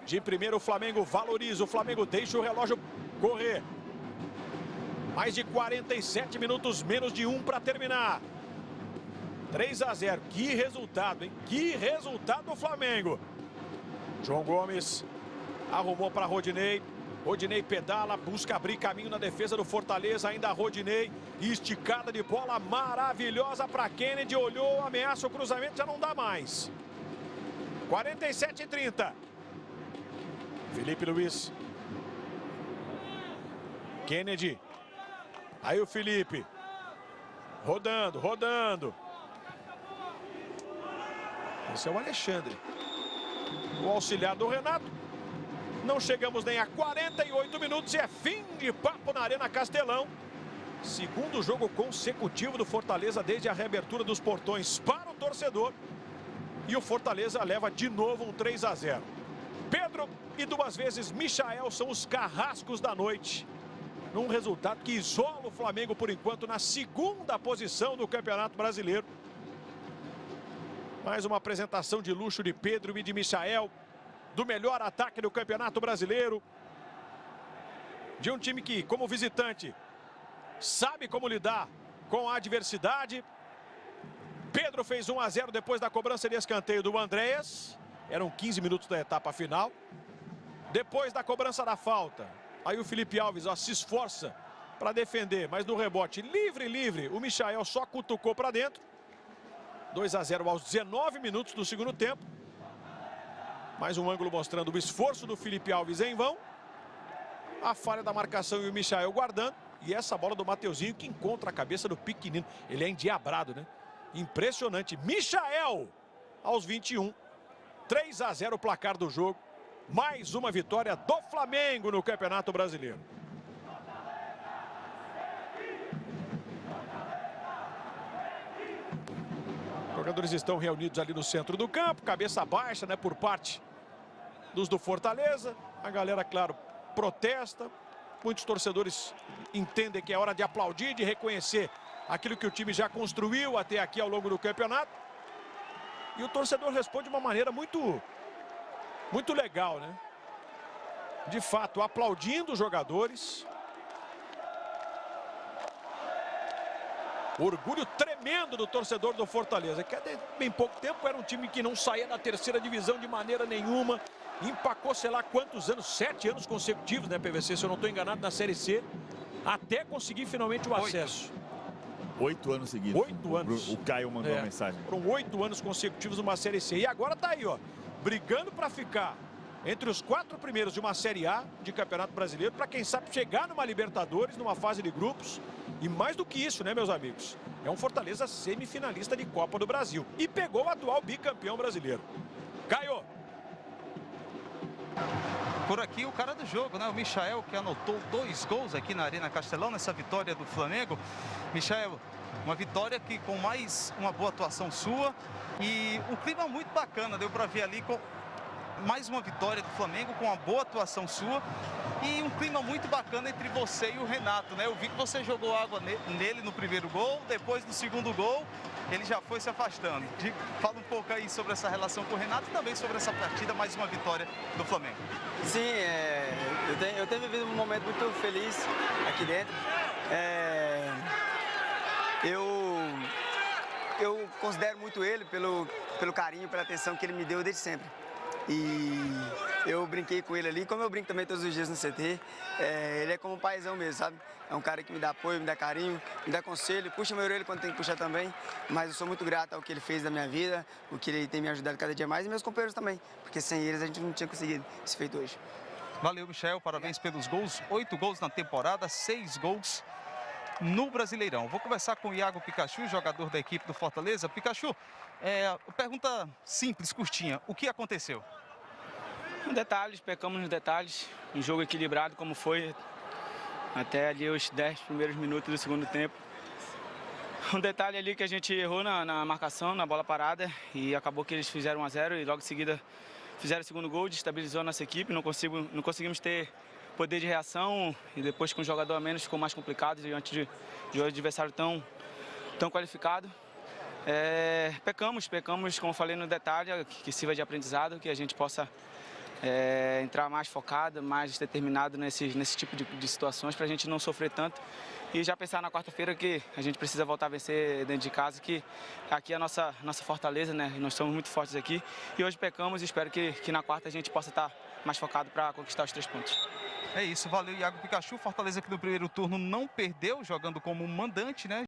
De primeiro o Flamengo valoriza. O Flamengo deixa o relógio correr. Mais de 47 minutos, menos de 1 para terminar. 3-0. Que resultado, hein? Que resultado do Flamengo. João Gomes. Arrumou para Rodinei. Rodinei pedala, busca abrir caminho na defesa do Fortaleza. Ainda Rodinei. Esticada de bola maravilhosa para Kennedy. Olhou, ameaça o cruzamento, já não dá mais. 47-30. Felipe Luiz. Kennedy. Aí o Felipe. Rodando, rodando. Esse é o Alexandre. O auxiliar do Renato. Não chegamos nem a 48 minutos e é fim de papo na Arena Castelão. Segundo jogo consecutivo do Fortaleza desde a reabertura dos portões para o torcedor. E o Fortaleza leva de novo um 3-0. Pedro e 2 vezes Michael são os carrascos da noite. num resultado que isola o Flamengo por enquanto na segunda posição do Campeonato Brasileiro. Mais uma apresentação de luxo de Pedro e de Michael, do melhor ataque do Campeonato Brasileiro. De um time que, como visitante, sabe como lidar com a adversidade. Pedro fez 1-0 depois da cobrança de escanteio do Andréas. Eram 15 minutos da etapa final. Depois da cobrança da falta, aí o Felipe Alves se esforça para defender, mas no rebote livre, o Michael só cutucou para dentro. 2-0 aos 19 minutos do segundo tempo. Mais um ângulo mostrando o esforço do Felipe Alves em vão. A falha da marcação e o Michael guardando. E essa bola do Mateuzinho que encontra a cabeça do pequenino. Ele é endiabrado, né? Impressionante. Michael aos 21. 3-0 o placar do jogo. Mais uma vitória do Flamengo no Campeonato Brasileiro. Os jogadores estão reunidos ali no centro do campo. Cabeça baixa, né, por parte dos do Fortaleza. A galera, claro, protesta. Muitos torcedores entendem que é hora de aplaudir, de reconhecer aquilo que o time já construiu até aqui ao longo do campeonato. E o torcedor responde de uma maneira muito legal, né? De fato, aplaudindo os jogadores. Orgulho tremendo do torcedor do Fortaleza, que até bem pouco tempo era um time que não saía da terceira divisão de maneira nenhuma. Empacou, sei lá quantos anos, 7 anos consecutivos, né, PVC, se eu não estou enganado, na Série C, até conseguir finalmente o acesso. 8 anos seguidos. 8 anos. O Caio mandou uma mensagem. Foram 8 anos consecutivos numa Série C. E agora tá aí, ó, brigando para ficar entre os 4 primeiros de uma Série A de Campeonato Brasileiro, para quem sabe chegar numa Libertadores, numa fase de grupos. E mais do que isso, né, meus amigos? É um Fortaleza semifinalista de Copa do Brasil. E pegou o atual bicampeão brasileiro. Caio! Por aqui o cara do jogo, né? O Michael, que anotou 2 gols aqui na Arena Castelão, nessa vitória do Flamengo. Michael, uma vitória que com mais uma boa atuação sua. E um clima muito bacana, deu para ver ali com mais uma vitória do Flamengo, com uma boa atuação sua. E um clima muito bacana entre você e o Renato, né? Eu vi que você jogou água nele no primeiro gol, depois do segundo gol, ele já foi se afastando. Fala um pouco aí sobre essa relação com o Renato e também sobre essa partida, mais uma vitória do Flamengo. Sim, eu tenho vivido um momento muito feliz aqui dentro. Eu considero muito ele pelo carinho, pela atenção que ele me deu desde sempre. E eu brinquei com ele ali, como eu brinco também todos os dias no CT. Ele é como um paizão mesmo, sabe? É um cara que me dá apoio, me dá carinho, me dá conselho, puxa meu orelha quando tem que puxar também. Mas eu sou muito grato ao que ele fez da minha vida, o que ele tem me ajudado cada dia mais, e meus companheiros também, porque sem eles a gente não tinha conseguido esse feito hoje. Valeu, Michael, parabéns pelos gols. 8 gols na temporada, 6 gols no Brasileirão. Vou conversar com o Iago Pikachu, jogador da equipe do Fortaleza. Pikachu, pergunta simples, curtinha. O que aconteceu? Detalhes, pecamos nos detalhes. Um jogo equilibrado como foi até ali os 10 primeiros minutos do segundo tempo. Um detalhe ali que a gente errou na marcação, na bola parada, e acabou que eles fizeram 1-0 e logo em seguida fizeram o segundo gol, destabilizou a nossa equipe, não conseguimos ter poder de reação, e depois com o jogador a menos ficou mais complicado diante de um adversário tão qualificado. Pecamos, como eu falei no detalhe, que sirva de aprendizado, que a gente possa entrar mais focado, mais determinado nesse tipo de situações, para a gente não sofrer tanto. E já pensar na quarta-feira que a gente precisa voltar a vencer dentro de casa, que aqui é a nossa fortaleza, né? Nós somos muito fortes aqui. E hoje pecamos e espero que na quarta a gente possa estar mais focado para conquistar os 3 pontos. É isso, valeu, Iago Pikachu. Fortaleza que no primeiro turno não perdeu, jogando como mandante, né?